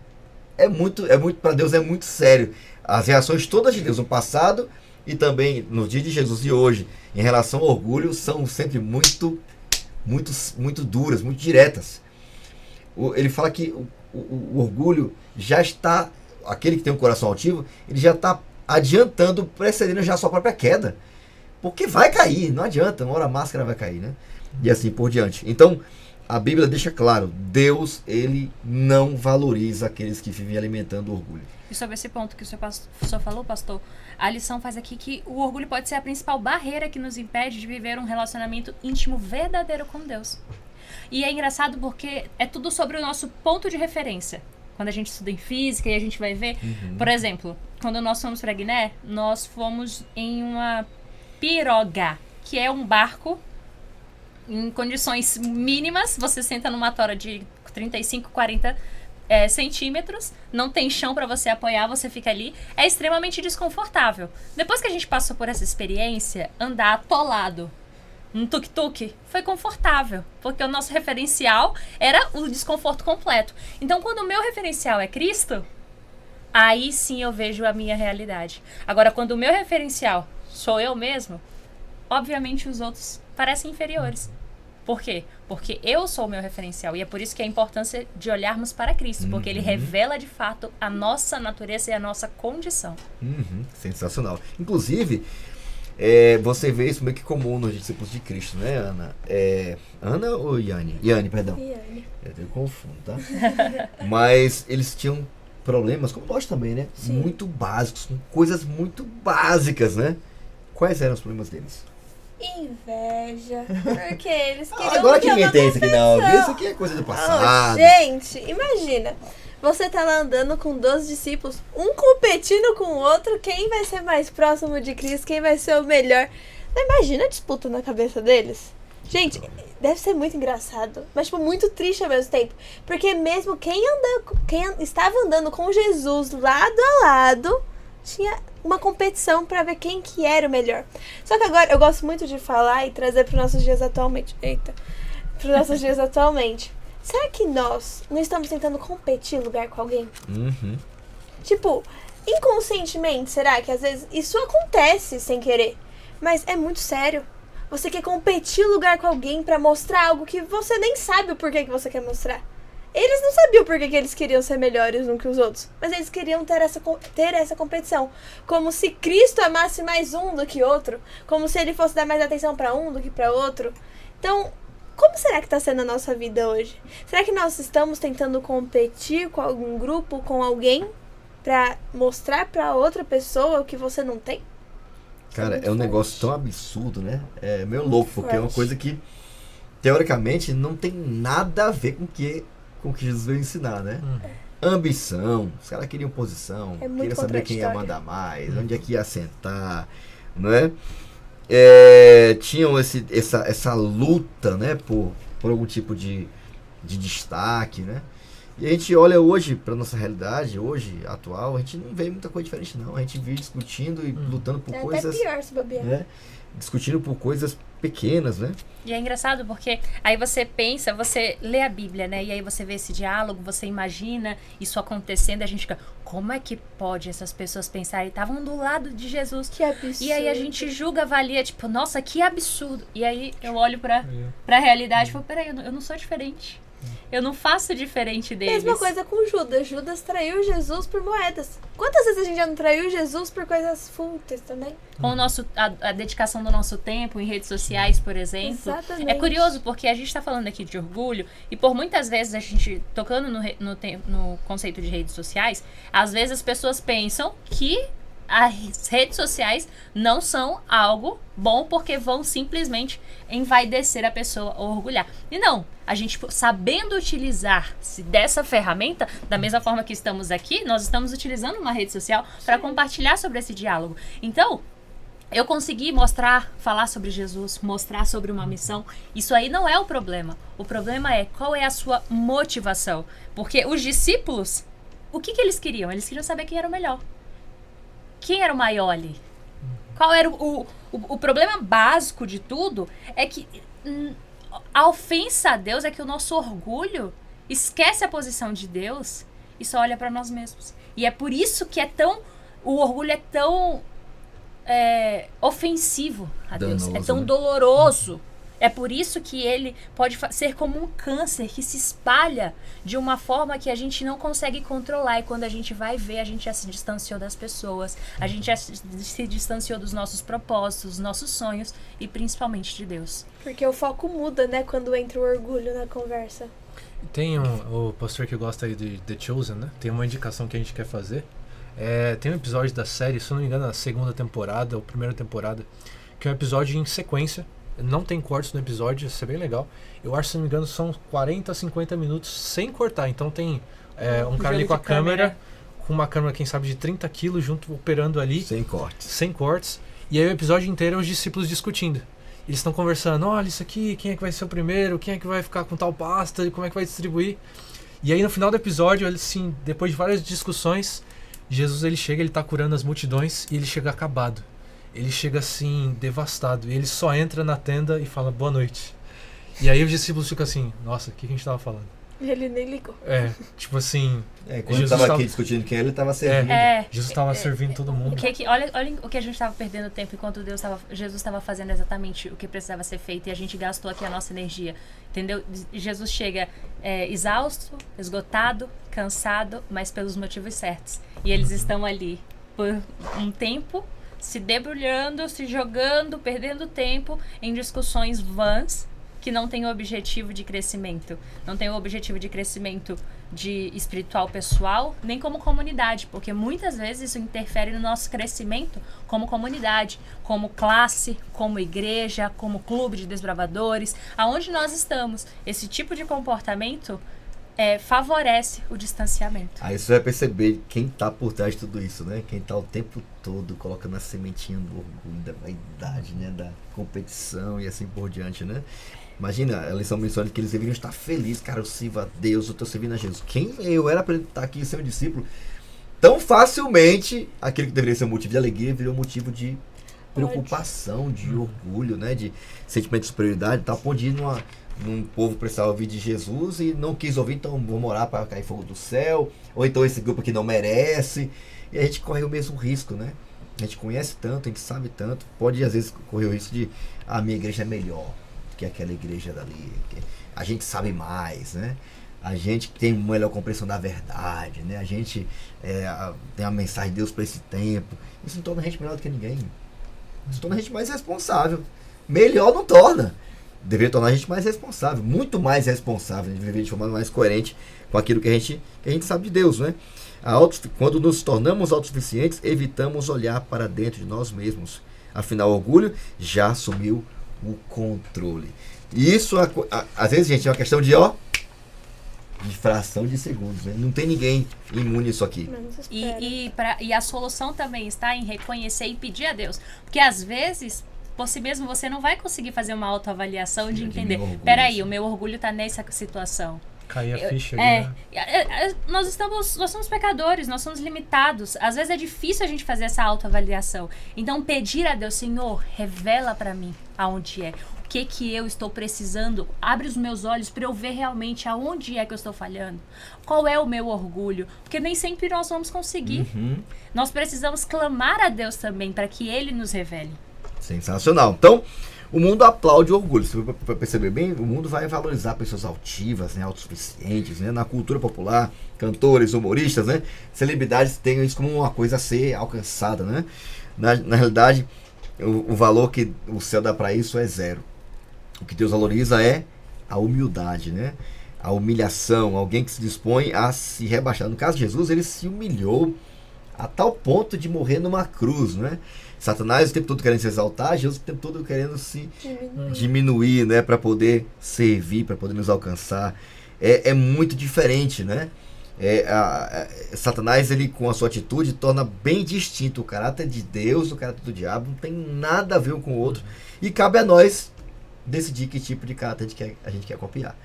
Para Deus é muito sério. As reações todas de Deus no passado e também no dia de Jesus e hoje em relação ao orgulho são sempre muito duras, muito diretas. Ele fala que o orgulho já está, aquele que tem um coração altivo, ele já está adiantando, precedendo já a sua própria queda. Porque vai cair, não adianta, uma hora a máscara vai cair, né? E assim por diante. Então, a Bíblia deixa claro, Deus, ele não valoriza aqueles que vivem alimentando o orgulho. E sobre esse ponto que o senhor falou, pastor, a lição faz aqui que o orgulho pode ser a principal barreira que nos impede de viver um relacionamento íntimo verdadeiro com Deus. E é engraçado porque é tudo sobre o nosso ponto de referência. Quando a gente estuda em física e a gente vai ver, por exemplo, quando nós fomos para Guiné, nós fomos em uma piroga, que é um barco em condições mínimas. Você senta numa tora de 35, 40 centímetros, não tem chão para você apoiar, você fica ali. É extremamente desconfortável. Depois que a gente passou por essa experiência, andar atolado um tuk-tuk foi confortável, porque o nosso referencial era o desconforto completo. Então, quando o meu referencial é Cristo, aí sim eu vejo a minha realidade. Agora, quando o meu referencial sou eu mesmo, obviamente os outros parecem inferiores. Por quê? Porque eu sou o meu referencial. E é por isso que a importância de olharmos para Cristo, porque ele revela de fato a nossa natureza e a nossa condição. Sensacional. Inclusive, você vê isso meio que comum nos discípulos de Cristo, né, Ana? Ana ou Yane? Yane, perdão. Yane. Eu confundo, tá? Mas eles tinham problemas, como nós também, né? Sim. Muito básicos, com coisas muito básicas, né? Quais eram os problemas deles? Inveja. Porque eles queriam Agora que ter ninguém uma tem isso aqui, não. perfeição. Isso aqui é coisa do Oh, passado. gente, imagina. Você tá lá andando com 12 discípulos, um competindo com o outro, quem vai ser mais próximo de Cristo, quem vai ser o melhor. Não, imagina a disputa na cabeça deles. Gente, deve ser muito engraçado, mas tipo, muito triste ao mesmo tempo. Porque mesmo quem estava andando com Jesus lado a lado, tinha uma competição pra ver quem que era o melhor. Só que agora eu gosto muito de falar e trazer para os nossos dias atualmente. Para os nossos dias atualmente. Será que nós não estamos tentando competir lugar com alguém? Tipo, inconscientemente, será que às vezes isso acontece sem querer? Mas é muito sério. Você quer competir lugar com alguém pra mostrar algo que você nem sabe o porquê que você quer mostrar. Eles não sabiam por que eles queriam ser melhores uns que os outros. Mas eles queriam ter essa competição. Como se Cristo amasse mais um do que outro. Como se ele fosse dar mais atenção pra um do que pra outro. Então, como será que está sendo a nossa vida hoje? Será que nós estamos tentando competir com algum grupo, com alguém, pra mostrar pra outra pessoa o que você não tem? Cara, muito é um forte. negócio tão absurdo, né? É meio louco, porque é uma forte. coisa que, teoricamente, não tem nada a ver com o que Jesus veio ensinar, né? Ambição, os caras queriam posição, É muito queriam saber quem ia contraditório. mandar mais, onde é que ia sentar, não é? Tinham essa luta, né, por algum tipo de destaque, né? E a gente olha hoje para nossa realidade, hoje, atual, a gente não vê muita coisa diferente, não. A gente vive discutindo e lutando por É coisas, até pior se bobear. né? Discutindo por coisas pequenas, né? E é engraçado porque aí você pensa, você lê a Bíblia, né? E aí você vê esse diálogo, você imagina isso acontecendo, a gente fica, como é que pode essas pessoas pensarem? Estavam do lado de Jesus. Que absurdo. E aí a gente julga, avalia, tipo, nossa, que absurdo. E aí eu olho pra realidade e falo, peraí, eu não sou diferente. Eu não faço diferente deles. Mesma coisa com Judas. Judas traiu Jesus por moedas. Quantas vezes a gente já não traiu Jesus por coisas fúteis também? Com a dedicação do nosso tempo em redes sociais, por exemplo. Exatamente. É curioso porque a gente está falando aqui de orgulho e por muitas vezes a gente, tocando no conceito de redes sociais, às vezes as pessoas pensam que as redes sociais não são algo bom porque vão simplesmente envaidecer a pessoa ou orgulhar. E não, a gente sabendo utilizar-se dessa ferramenta, da mesma forma que estamos aqui, nós estamos utilizando uma rede social para compartilhar sobre esse diálogo. Então, eu consegui falar sobre Jesus, mostrar sobre uma missão. Isso aí não é o problema. O problema é qual é a sua motivação. Porque os discípulos, o que eles queriam? Eles queriam saber quem era o melhor. Quem era o maior ali? Qual era o problema básico de tudo? É que a ofensa a Deus é que o nosso orgulho esquece a posição de Deus e só olha para nós mesmos. E é por isso que o orgulho é tão ofensivo a Deus. Danoso, É tão né? doloroso. É por isso que ele pode ser como um câncer que se espalha de uma forma que a gente não consegue controlar. E quando a gente vai ver, a gente já se distanciou das pessoas, a gente já se distanciou dos nossos propósitos, dos nossos sonhos e principalmente de Deus. Porque o foco muda, né, quando entra o orgulho na conversa. Tem o pastor que gosta aí de The Chosen, né? Tem uma indicação que a gente quer fazer. Tem um episódio da série, se eu não me engano, na segunda temporada ou primeira temporada, que é um episódio em sequência, Não tem cortes no episódio, isso é bem legal. Eu acho, se não me engano, são 40, 50 minutos sem cortar. Então tem um cara ali com a câmera, com uma câmera, quem sabe, de 30 quilos junto, operando ali. Sem cortes. Sem cortes. E aí o episódio inteiro é os discípulos discutindo. Eles estão conversando, olha isso aqui, quem é que vai ser o primeiro, quem é que vai ficar com tal pasta, como é que vai distribuir. E aí no final do episódio, assim, depois de várias discussões, Jesus ele chega, ele tá curando as multidões e ele chega acabado. Ele chega assim, devastado. E ele só entra na tenda e fala, boa noite. E aí os discípulos ficam assim, nossa, o que a gente tava falando? Ele nem ligou. Tipo assim... Quando Jesus tava aqui discutindo quem ele tava servindo. Jesus tava servindo todo mundo. Olha o que a gente tava perdendo tempo enquanto Jesus estava fazendo exatamente o que precisava ser feito e a gente gastou aqui a nossa energia. Entendeu? Jesus chega exausto, esgotado, cansado, mas pelos motivos certos. E eles estão ali por um tempo se debulhando, se jogando, perdendo tempo em discussões vãs que não tem o objetivo de crescimento. Não tem o objetivo de crescimento de espiritual pessoal, nem como comunidade, porque muitas vezes isso interfere no nosso crescimento como comunidade, como classe, como igreja, como clube de desbravadores, aonde nós estamos. Esse tipo de comportamento favorece o distanciamento. Aí você vai perceber quem tá por trás de tudo isso, né? Quem tá o tempo todo colocando a sementinha do orgulho, da vaidade, né? Da competição e assim por diante, né? Imagina, eles são mencionando que eles deveriam estar felizes, cara, eu sirvo a Deus, eu estou servindo a Jesus. Quem eu era para estar aqui ser um discípulo? Tão facilmente, aquilo que deveria ser um motivo de alegria, virou motivo de preocupação, de orgulho, né? De sentimento de superioridade, tá? Pode ir num povo precisava ouvir de Jesus e não quis ouvir, então vou morar para cair fogo do céu, ou então esse grupo aqui não merece, e a gente corre o mesmo risco, né? A gente conhece tanto, a gente sabe tanto, pode às vezes correr o risco de a minha igreja é melhor que aquela igreja dali, a gente sabe mais, né? A gente tem melhor compreensão da verdade, né? A gente tem a mensagem de Deus para esse tempo. Isso não torna a gente melhor do que ninguém. Isso torna a gente mais responsável. Melhor não torna. Deveria tornar a gente mais responsável, muito mais responsável, a gente deveria de forma mais coerente com aquilo que a gente sabe de Deus, né? Quando nos tornamos autossuficientes, evitamos olhar para dentro de nós mesmos. Afinal, o orgulho já assumiu o controle. E isso, às vezes, gente, é uma questão de fração de segundos, né? Não tem ninguém imune a isso aqui. E a solução também está em reconhecer e pedir a Deus. Porque às vezes, por si mesmo, você não vai conseguir fazer uma autoavaliação de entender. Peraí, o meu orgulho está nessa situação. Cair a ficha ali, né? Nós somos pecadores, nós somos limitados. Às vezes é difícil a gente fazer essa autoavaliação. Então pedir a Deus, Senhor, revela para mim aonde é. O que eu estou precisando? Abre os meus olhos para eu ver realmente aonde é que eu estou falhando. Qual é o meu orgulho? Porque nem sempre nós vamos conseguir. Nós precisamos clamar a Deus também para que Ele nos revele. Sensacional. Então, o mundo aplaude o orgulho. Se você perceber bem, o mundo vai valorizar pessoas altivas, né, autossuficientes, né, na cultura popular, cantores, humoristas, né, celebridades têm isso como uma coisa a ser alcançada, né. Na realidade, o valor que o céu dá para isso é zero. O que Deus valoriza é a humildade, né, a humilhação, alguém que se dispõe a se rebaixar. No caso de Jesus, ele se humilhou a tal ponto de morrer numa cruz, né? Satanás o tempo todo querendo se exaltar, Jesus o tempo todo querendo se diminuir, né? Para poder servir, para poder nos alcançar. É muito diferente, né? Satanás, ele com a sua atitude, torna bem distinto o caráter de Deus do caráter do diabo. Não tem nada a ver um com o outro. E cabe a nós decidir que tipo de caráter a gente quer copiar.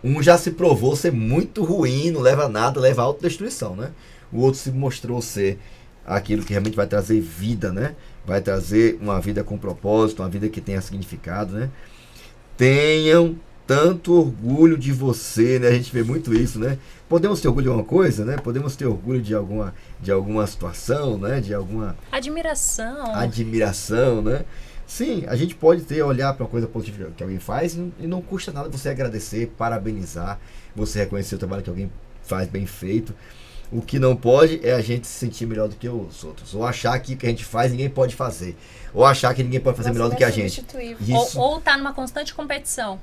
Um já se provou ser muito ruim, não leva a nada, leva a autodestruição, né? O outro se mostrou ser aquilo que realmente vai trazer vida, né? Vai trazer uma vida com propósito, uma vida que tenha significado, né? Tenham tanto orgulho de você, né? A gente vê muito isso, né? Podemos ter orgulho de alguma coisa, né? Podemos ter orgulho de alguma situação, né? De alguma admiração, né? Sim, a gente pode olhar para uma coisa positiva que alguém faz e não custa nada você agradecer, parabenizar, você reconhecer o trabalho que alguém faz bem feito. O que não pode é a gente se sentir melhor do que os outros. Ou achar que o que a gente faz ninguém pode fazer. Ou achar que ninguém pode fazer melhor do que a gente. Ou tá numa constante competição.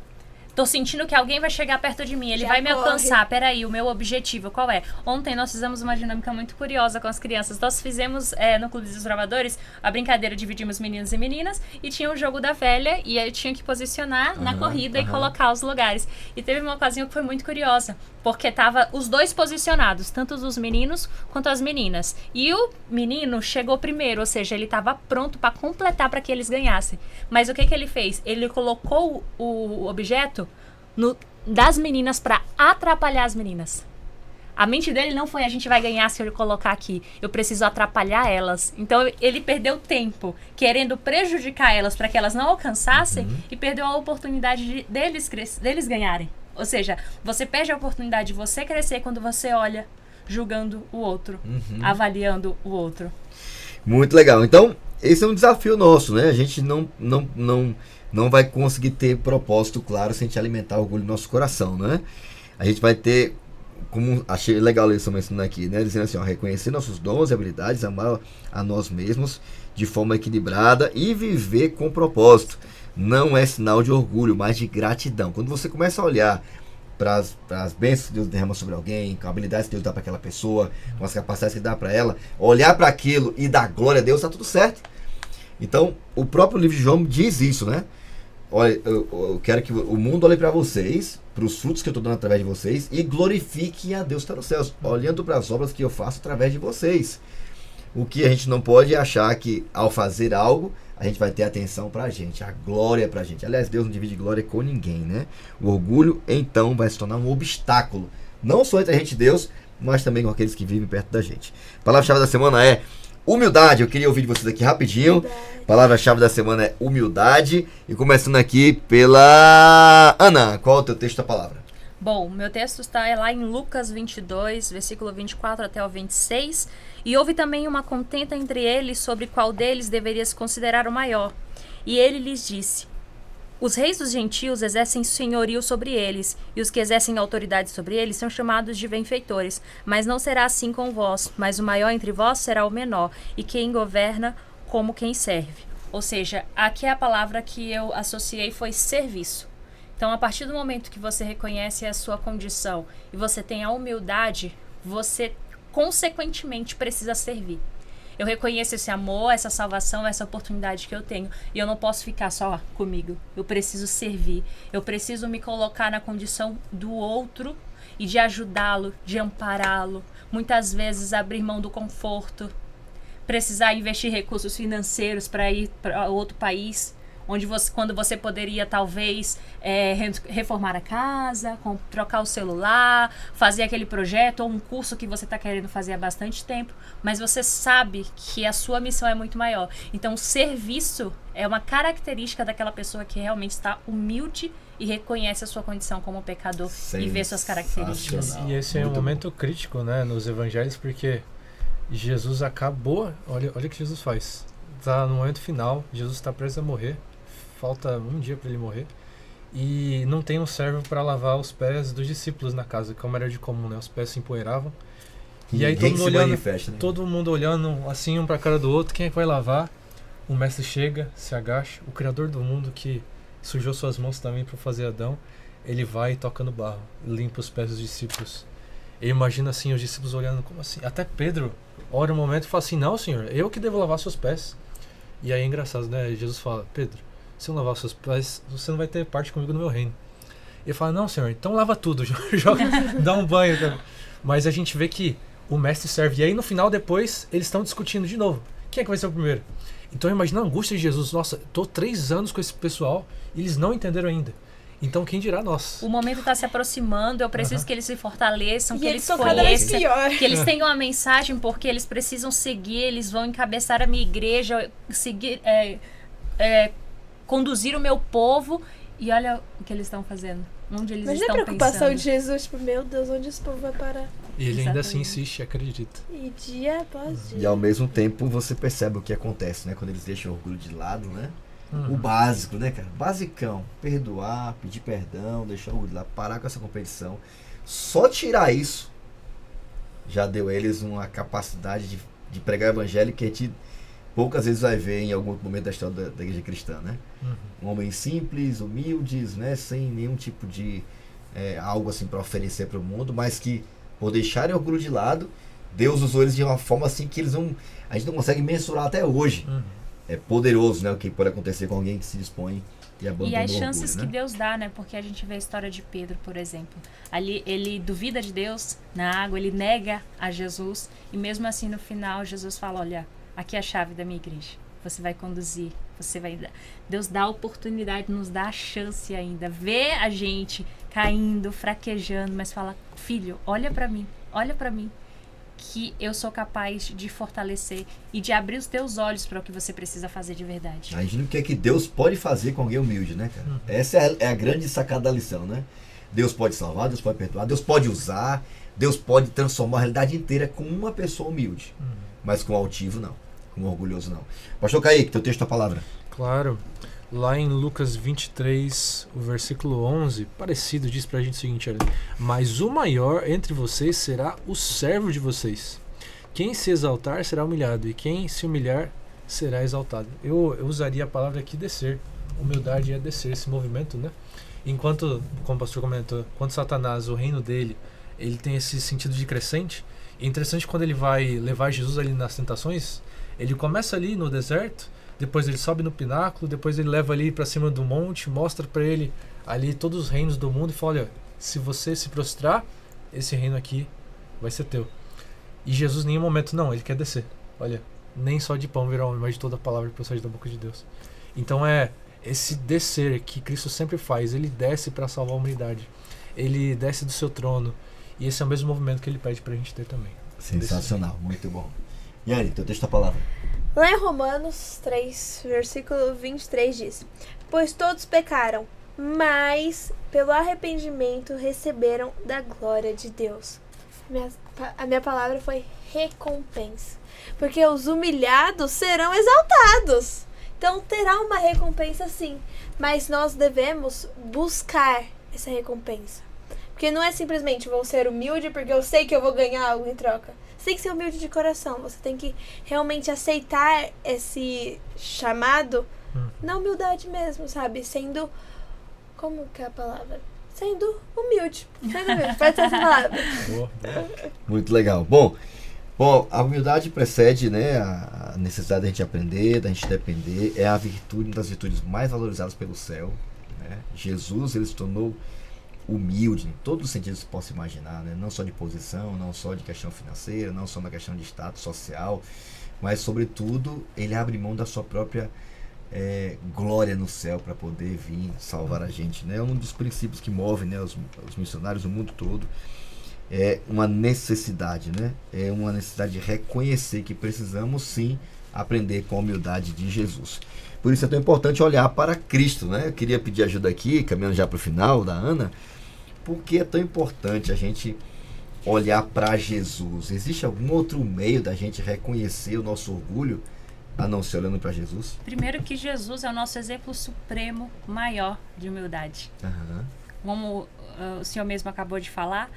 Tô sentindo que alguém vai chegar perto de mim, ele Já vai me corre. alcançar. Peraí, o meu objetivo qual é? Ontem nós fizemos uma dinâmica muito curiosa com as crianças. Nós fizemos no Clube dos Desbravadores a brincadeira, dividimos meninos e meninas e tinha o jogo da velha e aí eu tinha que posicionar na corrida e colocar os lugares. E teve uma ocasião que foi muito curiosa, porque tava os dois posicionados, tanto os meninos quanto as meninas. E o menino chegou primeiro, ou seja, ele estava pronto para completar para que eles ganhassem. Mas o que ele fez? Ele colocou o objeto das meninas para atrapalhar as meninas. A mente dele não foi a gente vai ganhar se eu colocar aqui. Eu preciso atrapalhar elas. Então ele perdeu tempo querendo prejudicar elas para que elas não alcançassem e perdeu a oportunidade deles ganharem. Ou seja, você perde a oportunidade de você crescer quando você olha julgando o outro, avaliando o outro. Muito legal. Então, esse é um desafio nosso, né? A gente não vai conseguir ter propósito claro sem te alimentar o orgulho no nosso coração, né? A gente vai ter, como achei legal isso mencionando aqui, né? Dizendo assim, ó, reconhecer nossos dons e habilidades, amar a nós mesmos de forma equilibrada e viver com propósito. Não é sinal de orgulho, mas de gratidão. Quando você começa a olhar para as bênçãos que Deus derrama sobre alguém, com a habilidade que Deus dá para aquela pessoa, com as capacidades que dá para ela, olhar para aquilo e dar glória a Deus, tá tudo certo. Então, o próprio livro de João diz isso, né? Olha, eu quero que o mundo olhe para vocês, para os frutos que eu estou dando através de vocês, e glorifique a Deus que está nos céus, olhando para as obras que eu faço através de vocês. O que a gente não pode é achar que, ao fazer algo, a gente vai ter atenção pra gente, a glória pra gente. Aliás, Deus não divide glória com ninguém, né? O orgulho, então, vai se tornar um obstáculo, não só entre a gente e Deus, mas também com aqueles que vivem perto da gente. A palavra-chave da semana é humildade. Eu queria ouvir de vocês aqui rapidinho. A palavra-chave da semana é humildade. E começando aqui pela Ana, qual é o teu texto da palavra? Bom, meu texto está lá em Lucas 22, versículo 24 até o 26. E houve também uma contenda entre eles sobre qual deles deveria se considerar o maior. E ele lhes disse: os reis dos gentios exercem senhorio sobre eles, e os que exercem autoridade sobre eles são chamados de benfeitores. Mas não será assim com vós, mas o maior entre vós será o menor, e quem governa como quem serve. Ou seja, aqui a palavra que eu associei foi serviço. Então, a partir do momento que você reconhece a sua condição e você tem a humildade, você consequentemente precisa servir. Eu reconheço esse amor, essa salvação, essa oportunidade que eu tenho. E eu não posso ficar só comigo. Eu preciso servir. Eu preciso me colocar na condição do outro e de ajudá-lo, de ampará-lo. Muitas vezes abrir mão do conforto. Precisar investir recursos financeiros para ir para outro país. Quando você poderia talvez reformar a casa, trocar o celular, fazer aquele projeto ou um curso que você está querendo fazer há bastante tempo, mas você sabe que a sua missão é muito maior. Então o serviço é uma característica daquela pessoa que realmente está humilde e reconhece a sua condição como pecador e vê suas características. E esse é um momento crítico, né, nos evangelhos, porque Jesus acabou, olha o que Jesus faz. Está no momento final, Jesus está prestes a morrer. Falta um dia para ele morrer. E não tem um servo para lavar os pés dos discípulos na casa, como era de comum, né? Os pés se empoeiravam. E aí todo mundo olhando assim um para a cara do outro, quem é que vai lavar? O mestre chega, se agacha, o criador do mundo que sujou suas mãos também para fazer Adão, ele vai e toca no barro, limpa os pés dos discípulos. Eu imagino assim, os discípulos olhando, como assim? Até Pedro ora um momento e fala assim, não senhor, eu que devo lavar seus pés. E aí é engraçado, né? Jesus fala, Pedro, se eu não lavar os seus pés, você não vai ter parte comigo no meu reino. Ele fala, não senhor, então lava tudo, joga, dá um banho. Cara. Mas a gente vê que o mestre serve. E aí no final, depois, eles estão discutindo de novo. Quem é que vai ser o primeiro? Então imagina a angústia de Jesus. Nossa, estou 3 anos com esse pessoal e eles não entenderam ainda. Então quem dirá nós? O momento está se aproximando, eu preciso que eles se fortaleçam, que eles conheçam, que eles tenham uma mensagem, porque eles precisam seguir, eles vão encabeçar a minha igreja, seguir, conduzir o meu povo. E olha o que eles estão fazendo, onde eles Mas estão não é a preocupação pensando. de Jesus, tipo, meu Deus, onde esse povo vai parar? E ele ainda assim insiste, acredita. E dia após dia. E ao mesmo tempo você percebe o que acontece, né? Quando eles deixam o orgulho de lado, né? O básico, né, cara? Basicão. Perdoar, pedir perdão, deixar o orgulho de lado, parar com essa competição. Só tirar isso já deu a eles uma capacidade de pregar o evangelho que a gente poucas vezes vai ver em algum momento da história da igreja cristã, né? Homens simples, humildes, né? Sem nenhum tipo de algo assim para oferecer para o mundo, mas que por deixarem o orgulho de lado, Deus usou eles de uma forma assim que a gente não consegue mensurar até hoje. É poderoso, né? O que pode acontecer com alguém que se dispõe e abandona o orgulho. E as chances né? que Deus dá, né? Porque a gente vê a história de Pedro, por exemplo. Ali ele duvida de Deus na água, ele nega a Jesus. E mesmo assim, no final, Jesus fala, olha, aqui é a chave da minha igreja. Você vai conduzir, você vai dar. Deus dá a oportunidade, nos dá a chance ainda. Vê a gente caindo, fraquejando, mas fala, filho, olha pra mim, que eu sou capaz de fortalecer e de abrir os teus olhos para o que você precisa fazer de verdade. A gente não quer que Deus pode fazer com alguém humilde, né, cara? Essa é a grande sacada da lição, né? Deus pode salvar, Deus pode perdoar, Deus pode usar, Deus pode transformar a realidade inteira com uma pessoa humilde. Mas com altivo, não. Com orgulhoso, não. Pastor Kaique, teu texto, a palavra. Claro. Lá em Lucas 23, o versículo 11, parecido, diz pra gente o seguinte, olha, mas o maior entre vocês será o servo de vocês. Quem se exaltar será humilhado, e quem se humilhar será exaltado. Eu usaria a palavra aqui descer. Humildade é descer, esse movimento, né? Enquanto, como o pastor comentou, quando Satanás, o reino dele, ele tem esse sentido de crescente. É interessante quando ele vai levar Jesus ali nas tentações, ele começa ali no deserto, depois ele sobe no pináculo, depois ele leva ali para cima do monte, mostra para ele ali todos os reinos do mundo e fala, olha, se você se prostrar, esse reino aqui vai ser teu. E Jesus em nenhum momento, não, ele quer descer. Olha, nem só de pão virá homem, mas de toda a palavra que procede da boca de Deus. Então é esse descer que Cristo sempre faz, ele desce para salvar a humanidade. Ele desce do seu trono. E esse é o mesmo movimento que ele pede pra gente ter também. Sensacional, muito bom. Yanni, teu texto, a palavra. Lá em Romanos 3, versículo 23 diz: pois todos pecaram, mas pelo arrependimento receberam da glória de Deus. A minha palavra foi recompensa. Porque os humilhados serão exaltados. Então terá uma recompensa sim. Mas nós devemos buscar essa recompensa. Porque não é simplesmente vou ser humilde porque eu sei que eu vou ganhar algo em troca. Você tem que ser humilde de coração. Você tem que realmente aceitar esse chamado na humildade mesmo, sabe? Sendo... Como que é a palavra? Sendo humilde. Pode ser essa palavra. Boa. Muito legal. Bom, a humildade precede, né, a necessidade da gente aprender, da gente depender. É a virtude, uma das virtudes mais valorizadas pelo céu. Né? Jesus, ele se tornou humilde em todos os sentidos que você possa imaginar, né? Não só de posição, não só de questão financeira, não só na questão de status social, mas sobretudo ele abre mão da sua própria glória no céu para poder vir salvar a gente, né? Um dos princípios que move, né, os missionários do mundo todo é uma necessidade, né? É uma necessidade de reconhecer que precisamos sim aprender com a humildade de Jesus. Por isso é tão importante olhar para Cristo, né? Eu queria pedir ajuda aqui, caminhando já para o final, da Ana. Por que é tão importante a gente olhar para Jesus? Existe algum outro meio da gente reconhecer o nosso orgulho a não ser olhando para Jesus? Primeiro que Jesus é o nosso exemplo supremo maior de humildade. Como o senhor mesmo acabou de falar,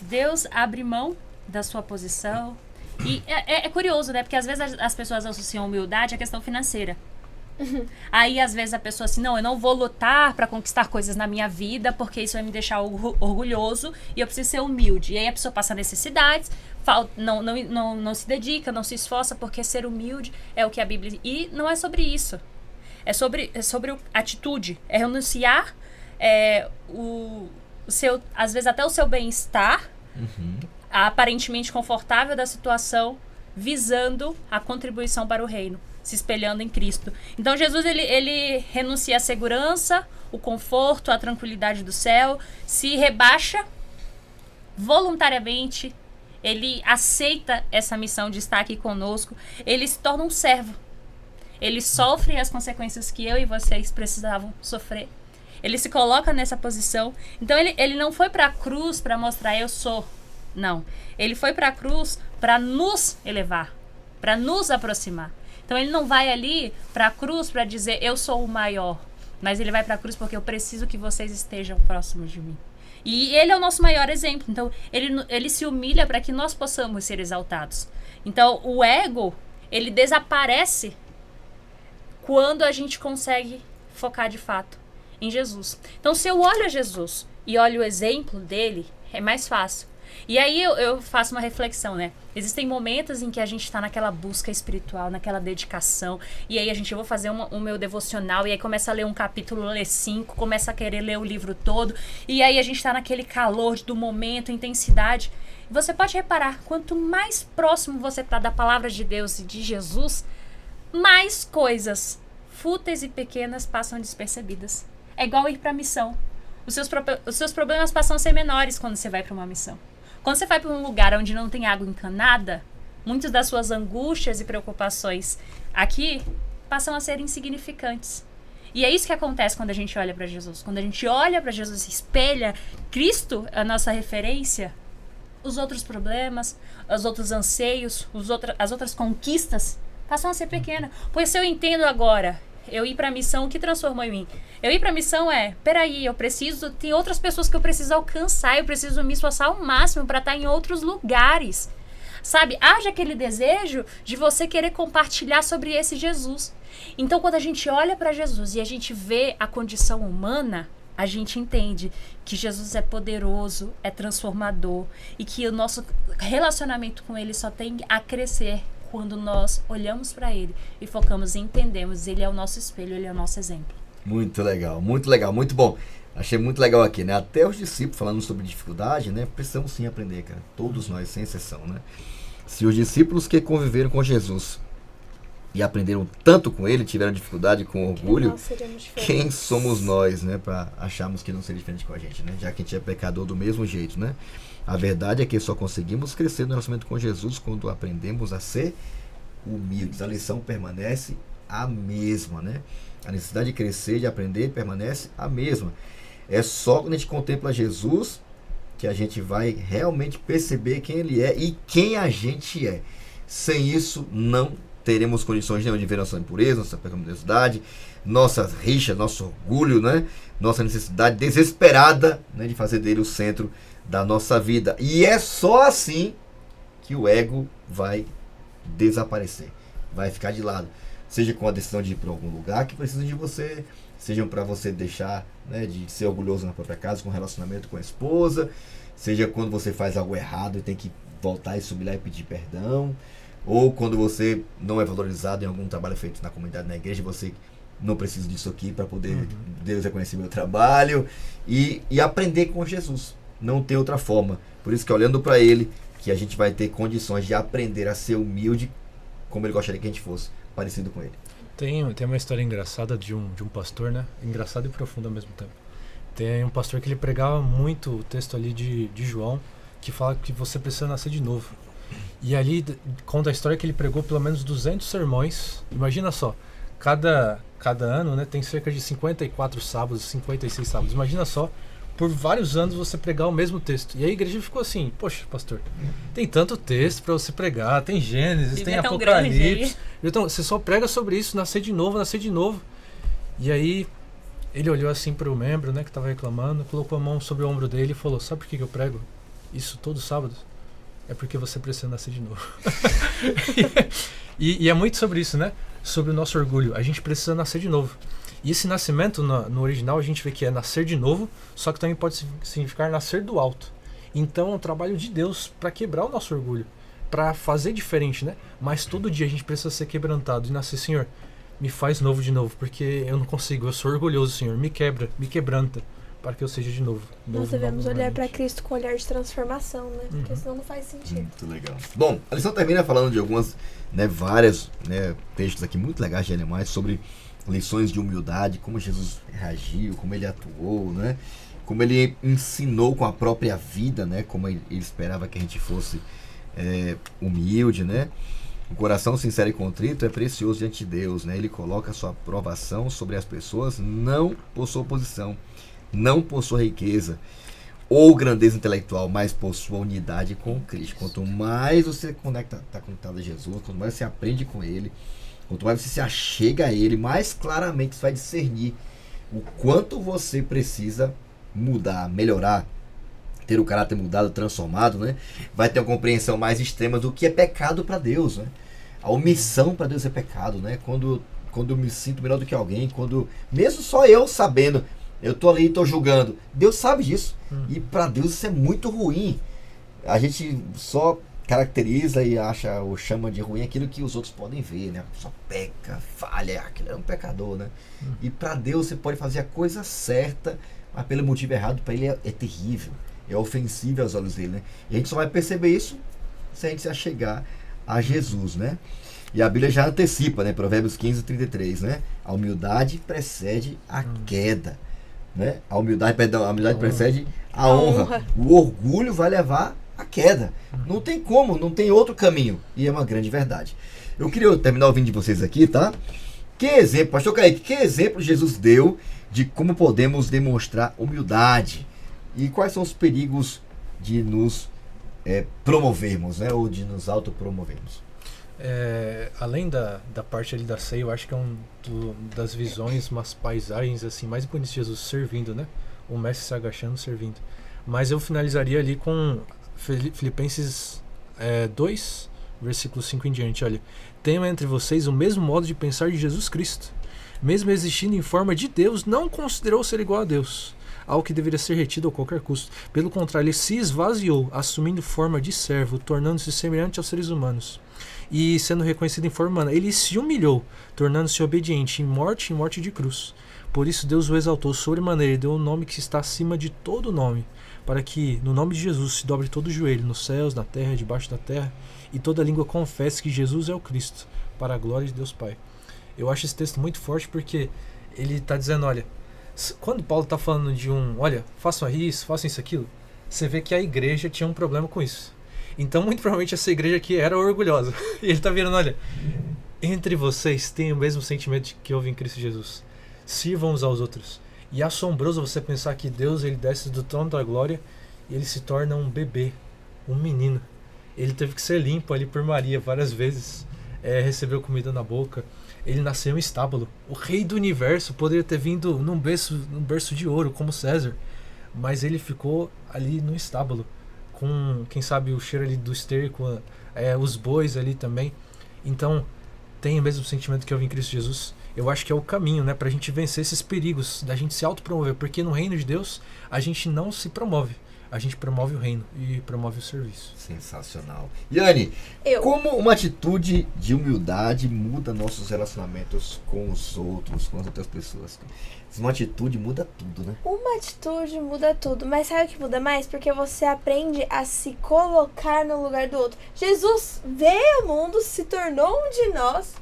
Deus abre mão da sua posição. E é curioso, né? Porque às vezes as pessoas associam humildade à questão financeira. Aí às vezes a pessoa assim, não, eu não vou lutar para conquistar coisas na minha vida porque isso vai me deixar orgulhoso e eu preciso ser humilde. E aí a pessoa passa necessidades, não se dedica, não se esforça, porque ser humilde é o que a Bíblia... E não é sobre isso. É sobre atitude. É renunciar o seu, às vezes até o seu bem-estar, aparentemente confortável da situação, visando a contribuição para o reino, se espelhando em Cristo. Então Jesus ele renuncia à segurança, o conforto, a tranquilidade do céu, se rebaixa voluntariamente, ele aceita essa missão de estar aqui conosco, ele se torna um servo. Ele sofre as consequências que eu e vocês precisavam sofrer. Ele se coloca nessa posição. Então ele não foi para a cruz para mostrar eu sou. Não. Ele foi para a cruz para nos elevar, para nos aproximar. Então ele não vai ali para a cruz para dizer eu sou o maior, mas ele vai para a cruz porque eu preciso que vocês estejam próximos de mim. E ele é o nosso maior exemplo. Então ele se humilha para que nós possamos ser exaltados. Então o ego, ele desaparece quando a gente consegue focar de fato em Jesus. Então, se eu olho a Jesus e olho o exemplo dele, é mais fácil. E aí eu faço uma reflexão, né? Existem momentos em que a gente está naquela busca espiritual, naquela dedicação, e aí eu vou fazer o meu devocional, e aí começa a ler um capítulo, ler 5, começa a querer ler o livro todo, e aí a gente está naquele calor do momento, intensidade. Você pode reparar, quanto mais próximo você está da palavra de Deus e de Jesus, mais coisas fúteis e pequenas passam despercebidas. É igual ir para a missão. Os seus problemas passam a ser menores quando você vai para uma missão. Quando você vai para um lugar onde não tem água encanada, muitas das suas angústias e preocupações aqui passam a ser insignificantes. E é isso que acontece quando a gente olha para Jesus. Quando a gente olha para Jesus e espelha Cristo, a nossa referência, os outros problemas, os outros anseios, as outras conquistas passam a ser pequenas. Pois se eu entendo agora, eu ir para a missão, o que transformou em mim? Eu ir para a missão peraí, tem outras pessoas que eu preciso alcançar, eu preciso me esforçar ao máximo para estar em outros lugares. Sabe, haja aquele desejo de você querer compartilhar sobre esse Jesus. Então, quando a gente olha para Jesus e a gente vê a condição humana, a gente entende que Jesus é poderoso, é transformador e que o nosso relacionamento com ele só tem a crescer quando nós olhamos para ele e focamos e entendemos, ele é o nosso espelho, ele é o nosso exemplo. Muito legal, muito bom. Achei muito legal aqui, né? Até os discípulos falando sobre dificuldade, né? Precisamos sim aprender, cara. Todos nós, sem exceção, né? Se os discípulos que conviveram com Jesus e aprenderam tanto com ele, tiveram dificuldade com orgulho, quem somos nós, né? Para acharmos que não seria diferente com a gente, né? Já que a gente é pecador do mesmo jeito, né? A verdade é que só conseguimos crescer no relacionamento com Jesus quando aprendemos a ser humildes. A lição permanece a mesma, né? A necessidade de crescer, de aprender, permanece a mesma. É só quando a gente contempla Jesus que a gente vai realmente perceber quem ele é e quem a gente é. Sem isso, não teremos condições de ver nossa impureza, nossa pecaminosidade, nossa rixa, nosso orgulho, né? Nossa necessidade desesperada, né, de fazer dele o centro da nossa vida. E é só assim que o ego vai desaparecer, vai ficar de lado. Seja com a decisão de ir para algum lugar que precisa de você, seja para você deixar, né, de ser orgulhoso na própria casa, com relacionamento com a esposa, seja quando você faz algo errado e tem que voltar e subir lá e pedir perdão, ou quando você não é valorizado em algum trabalho feito na comunidade, na igreja, você não precisa disso aqui para poder Deus reconhecer meu trabalho e aprender com Jesus. Não tem outra forma. Por isso que olhando para ele, que a gente vai ter condições de aprender a ser humilde como ele gostaria que a gente fosse, parecido com ele. Tem uma história engraçada de um pastor, né? Engraçada e profunda ao mesmo tempo. Tem um pastor que ele pregava muito o texto ali de João, que fala que você precisa nascer de novo. E ali conta a história que ele pregou pelo menos 200 sermões. Imagina só, cada ano, né, tem cerca de 54 sábados, 56 sábados. Imagina só, por vários anos você pregar o mesmo texto. E a igreja ficou assim, poxa, pastor, tem tanto texto para você pregar, tem Gênesis, tem Apocalipse. Então, você só prega sobre isso, nascer de novo, nascer de novo. E aí ele olhou assim para o membro, né, que estava reclamando, colocou a mão sobre o ombro dele e falou, sabe por que eu prego isso todo sábado? É porque você precisa nascer de novo. e é muito sobre isso, né? Sobre o nosso orgulho. A gente precisa nascer de novo. E esse nascimento, no original, a gente vê que é nascer de novo, só que também pode significar nascer do alto. Então é um trabalho de Deus para quebrar o nosso orgulho, para fazer diferente, né? Mas todo dia a gente precisa ser quebrantado e nascer, Senhor, me faz novo de novo, porque eu não consigo, eu sou orgulhoso, Senhor, me quebra, me quebranta, para que eu seja de novo. Nós devemos olhar para Cristo com olhar de transformação, né? Porque senão não faz sentido. Muito legal. Bom, a lição termina falando de algumas, né, várias, né, textos aqui muito legais de animais sobre lições de humildade, como Jesus reagiu, como ele atuou, né? Como ele ensinou com a própria vida, né? Como ele esperava que a gente fosse humilde, né? O coração sincero e contrito é precioso diante de Deus, né? Ele coloca a sua aprovação sobre as pessoas, não por sua posição, não por sua riqueza ou grandeza intelectual, mas por sua unidade com Cristo. Quanto mais você está conectado a Jesus, quanto mais você aprende com ele, quanto mais você se achega a ele, mais claramente você vai discernir o quanto você precisa mudar, melhorar, ter o caráter mudado, transformado, né? Vai ter uma compreensão mais extrema do que é pecado para Deus, né? A omissão para Deus é pecado, né? Quando eu me sinto melhor do que alguém, mesmo só eu sabendo, eu tô ali e tô julgando, Deus sabe disso. E para Deus isso é muito ruim. A gente só caracteriza e acha ou chama de ruim aquilo que os outros podem ver, né? A pessoa peca, falha, aquele é um pecador, né? E para Deus você pode fazer a coisa certa, mas pelo motivo errado, para ele é terrível, é ofensivo aos olhos dele, né? E a gente só vai perceber isso se a gente se achegar a Jesus, né? E a Bíblia já antecipa, né? Provérbios 15:33, né? A humildade precede a queda, né? A humildade precede a honra. O orgulho vai levar à queda. Não tem como, não tem outro caminho. E é uma grande verdade. Eu queria terminar ouvindo de vocês aqui, tá? Que exemplo, pastor Kaique, que exemplo Jesus deu de como podemos demonstrar humildade? E quais são os perigos de nos promovermos, né? Ou de nos autopromovermos? Além da parte ali da ceia, eu acho que é das visões, umas paisagens assim mais bonitas de Jesus servindo, né? O mestre se agachando, servindo. Mas eu finalizaria ali com Filipenses 2, versículo 5 em diante. Olha, tenham entre vocês o mesmo modo de pensar de Jesus Cristo. Mesmo existindo em forma de Deus, não considerou ser igual a Deus, algo que deveria ser retido a qualquer custo. Pelo contrário, ele se esvaziou, assumindo forma de servo, tornando-se semelhante aos seres humanos. E sendo reconhecido em forma humana, ele se humilhou, tornando-se obediente em morte de cruz. Por isso Deus o exaltou sobremaneira e deu um nome que está acima de todo nome, para que no nome de Jesus se dobre todo o joelho, nos céus, na terra, debaixo da terra, e toda língua confesse que Jesus é o Cristo, para a glória de Deus Pai. Eu acho esse texto muito forte porque ele está dizendo, olha, quando Paulo está falando de olha, façam isso, aquilo, você vê que a igreja tinha um problema com isso. Então, muito provavelmente, essa igreja aqui era orgulhosa. E ele está virando, olha, entre vocês tem o mesmo sentimento que houve em Cristo Jesus. Sirvam uns aos outros. E é assombroso você pensar que Deus, ele desce do trono da glória e ele se torna um bebê, um menino. Ele teve que ser limpo ali por Maria várias vezes. Recebeu comida na boca. Ele nasceu em estábulo. O rei do universo poderia ter vindo num berço de ouro, como César. Mas ele ficou ali no estábulo, com, quem sabe, o cheiro ali do esterco, os bois ali também. Então, tem o mesmo sentimento que eu vi em Cristo Jesus. Eu acho que é o caminho, né, pra gente vencer esses perigos, da gente se autopromover. Porque no reino de Deus, a gente não se promove. A gente promove o reino e promove o serviço. Sensacional. Yane, como uma atitude de humildade muda nossos relacionamentos com os outros, com as outras pessoas? Uma atitude muda tudo, né? Uma atitude muda tudo, mas sabe o que muda mais? Porque você aprende a se colocar no lugar do outro. Jesus veio ao mundo, se tornou um de nós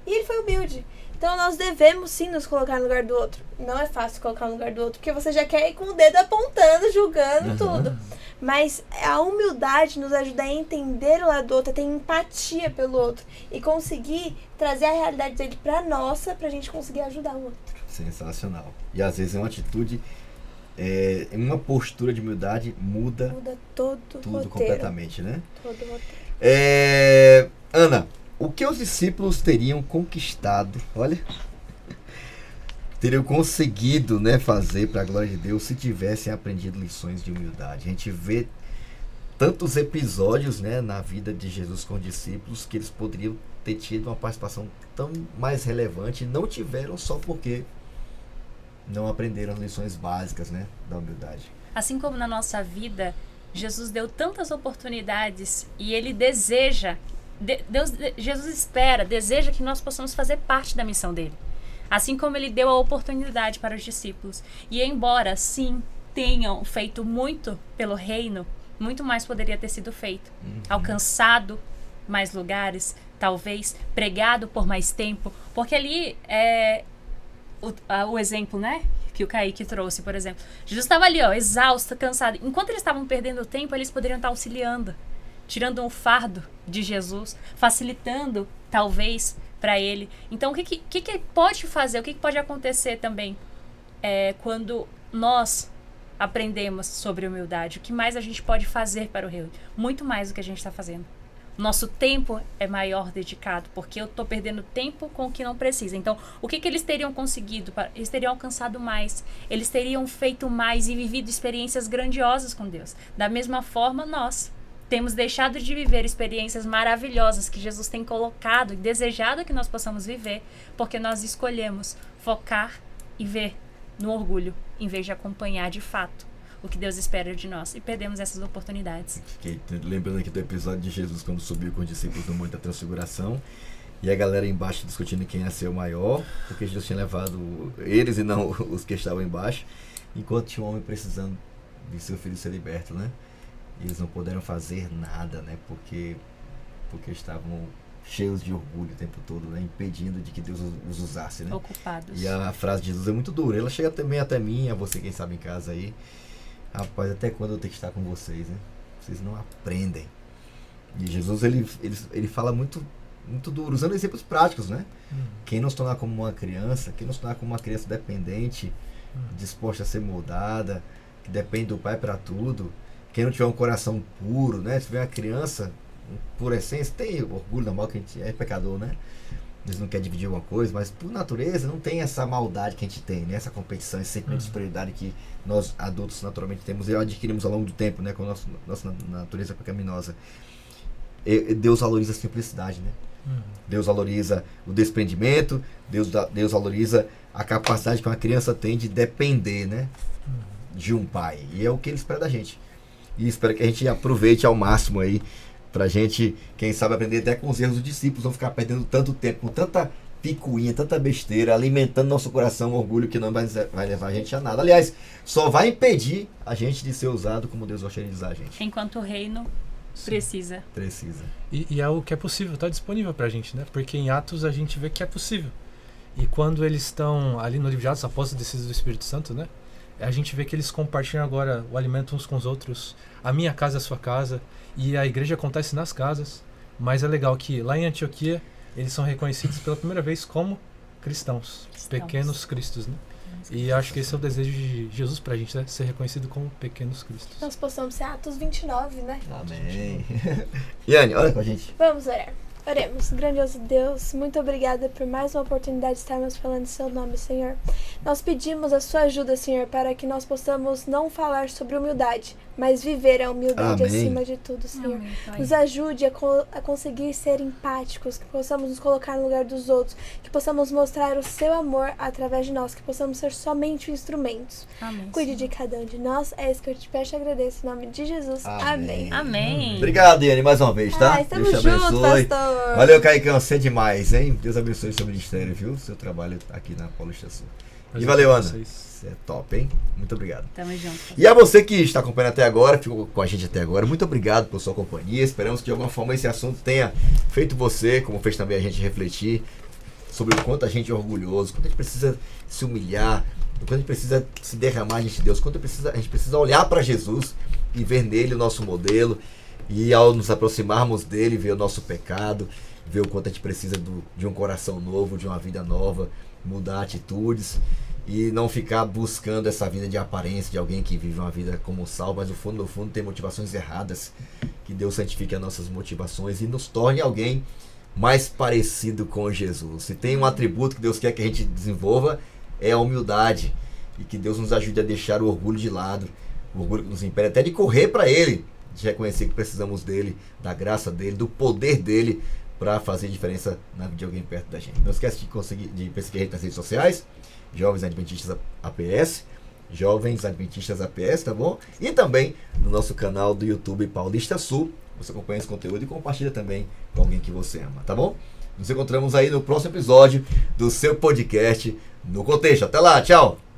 e ele foi humilde. Então nós devemos sim nos colocar no lugar do outro. Não é fácil colocar no lugar do outro, porque você já quer ir com o dedo apontando, julgando tudo. Mas a humildade nos ajuda a entender o lado do outro, a ter empatia pelo outro e conseguir trazer a realidade dele pra nossa, pra gente conseguir ajudar o outro. Sensacional. E às vezes é uma atitude, uma postura de humildade muda todo tudo roteiro. Completamente, né? Todo roteiro. Ana, o que os discípulos teriam conquistado, teriam conseguido, né, fazer para a glória de Deus se tivessem aprendido lições de humildade? A gente vê tantos episódios, né, na vida de Jesus com os discípulos que eles poderiam ter tido uma participação tão mais relevante e não tiveram só porque não aprenderam as lições básicas, né, da humildade. Assim como na nossa vida, Jesus deu tantas oportunidades e ele deseja, Jesus deseja que nós possamos fazer parte da missão dele. Assim como ele deu a oportunidade para os discípulos. E embora, sim, tenham feito muito pelo reino, muito mais poderia ter sido feito. Alcançado mais lugares, talvez, pregado por mais tempo. Porque ali o exemplo, né, que o Kaique trouxe, por exemplo. Jesus estava ali, exausto, cansado. Enquanto eles estavam perdendo tempo, eles poderiam estar auxiliando, tirando um fardo de Jesus, facilitando, talvez, para ele. Então, o que pode fazer, o que pode acontecer também quando nós aprendemos sobre humildade? O que mais a gente pode fazer para o reino? Muito mais do que a gente está fazendo. Nosso tempo é maior dedicado, porque eu estou perdendo tempo com o que não precisa. Então, o que eles teriam conseguido? Eles teriam alcançado mais, eles teriam feito mais e vivido experiências grandiosas com Deus. Da mesma forma, nós Temos deixado de viver experiências maravilhosas que Jesus tem colocado e desejado que nós possamos viver, porque nós escolhemos focar e ver no orgulho, em vez de acompanhar de fato o que Deus espera de nós. E perdemos essas oportunidades. Fiquei lembrando aqui do episódio de Jesus quando subiu com os discípulos no Monte da Transfiguração. E a galera embaixo discutindo quem ia ser o maior, porque Jesus tinha levado eles e não os que estavam embaixo. Enquanto tinha um homem precisando de seu filho ser liberto, né? E eles não puderam fazer nada, né? Porque estavam cheios de orgulho o tempo todo, né? Impedindo de que Deus os usasse, né? Ocupados. E a frase de Jesus é muito dura. Ela chega também até mim, a você quem sabe em casa aí. Rapaz, até quando eu tenho que estar com vocês, né? Vocês não aprendem. E Jesus, ele fala muito duro, usando exemplos práticos, né? Quem não se tornar como uma criança, quem não se tornar como uma criança dependente, disposta a ser moldada, que depende do pai para tudo, quem não tiver um coração puro, né? Se tiver uma criança, por essência, tem orgulho normal, que a gente é pecador, né? Eles não querem dividir alguma coisa, mas por natureza não tem essa maldade que a gente tem, né? Essa competição, esse sentimento de superioridade que nós adultos naturalmente temos e adquirimos ao longo do tempo, né? Com a nossa natureza pecaminosa. E Deus valoriza a simplicidade, né? Deus valoriza o desprendimento, Deus valoriza a capacidade que uma criança tem de depender, né? De um pai. E é o que ele espera da gente. E espero que a gente aproveite ao máximo aí pra gente, quem sabe, aprender até com os erros dos discípulos, não ficar perdendo tanto tempo, com tanta picuinha, tanta besteira, alimentando nosso coração, orgulho que não vai levar a gente a nada. Aliás, só vai impedir a gente de ser usado como Deus gostaria de usar a gente. Enquanto o reino precisa. E é algo que é possível, está disponível pra gente, né? Porque em Atos a gente vê que é possível. E quando eles estão ali no livro de Atos, após a descida do Espírito Santo, né? A gente vê que eles compartilham agora o alimento uns com os outros. A minha casa é a sua casa. E a igreja acontece nas casas. Mas é legal que lá em Antioquia eles são reconhecidos pela primeira vez como cristãos. Pequenos cristos, né? E acho que esse é o desejo de Jesus pra gente, né? Ser reconhecido como pequenos cristos. Nós possamos ser Atos 29, né? Amém. Yane, olha com a gente. Vamos orar. Oremos. Grandioso Deus, muito obrigada por mais uma oportunidade de estarmos falando em seu nome, Senhor. Nós pedimos a sua ajuda, Senhor, para que nós possamos não falar sobre humildade, mas viver a humildade acima de tudo, Senhor. Amém, nos ajude a conseguir ser empáticos, que possamos nos colocar no lugar dos outros, que possamos mostrar o seu amor através de nós, que possamos ser somente instrumentos. Amém, Cuide de cada um de nós. É isso que eu te peço e agradeço. Em nome de Jesus. Amém. Amém. Obrigado, Yane, mais uma vez, tá? Estamos Deus te juntos, abençoe. pastor. Valeu, Caicão, você é demais, hein? Deus abençoe o seu ministério, viu? Seu trabalho aqui na Paulista Sul. E valeu, Ana. Você é top, hein? Muito obrigado. Tamo junto. E a você que está acompanhando até agora, ficou com a gente até agora, muito obrigado pela sua companhia. Esperamos que de alguma forma esse assunto tenha feito você, como fez também a gente refletir sobre o quanto a gente é orgulhoso, quanto a gente precisa se humilhar, o quanto a gente precisa se derramar diante de Deus, quanto a gente precisa olhar para Jesus e ver nele o nosso modelo. E ao nos aproximarmos dele, ver o nosso pecado, ver o quanto a gente precisa de um coração novo, de uma vida nova, mudar atitudes e não ficar buscando essa vida de aparência de alguém que vive uma vida como salvo, mas no fundo tem motivações erradas. Que Deus santifique as nossas motivações e nos torne alguém mais parecido com Jesus. Se tem um atributo que Deus quer que a gente desenvolva, é a humildade. E que Deus nos ajude a deixar o orgulho de lado, o orgulho que nos impede até de correr para Ele, de reconhecer que precisamos dele, da graça dele, do poder dele para fazer diferença na vida de alguém perto da gente. Não esquece de perseguir a gente nas redes sociais, Jovens Adventistas APS, Jovens Adventistas APS, tá bom? E também no nosso canal do YouTube Paulista Sul. Você acompanha esse conteúdo e compartilha também com alguém que você ama, tá bom? Nos encontramos aí no próximo episódio do seu podcast No Contexto. Até lá, tchau!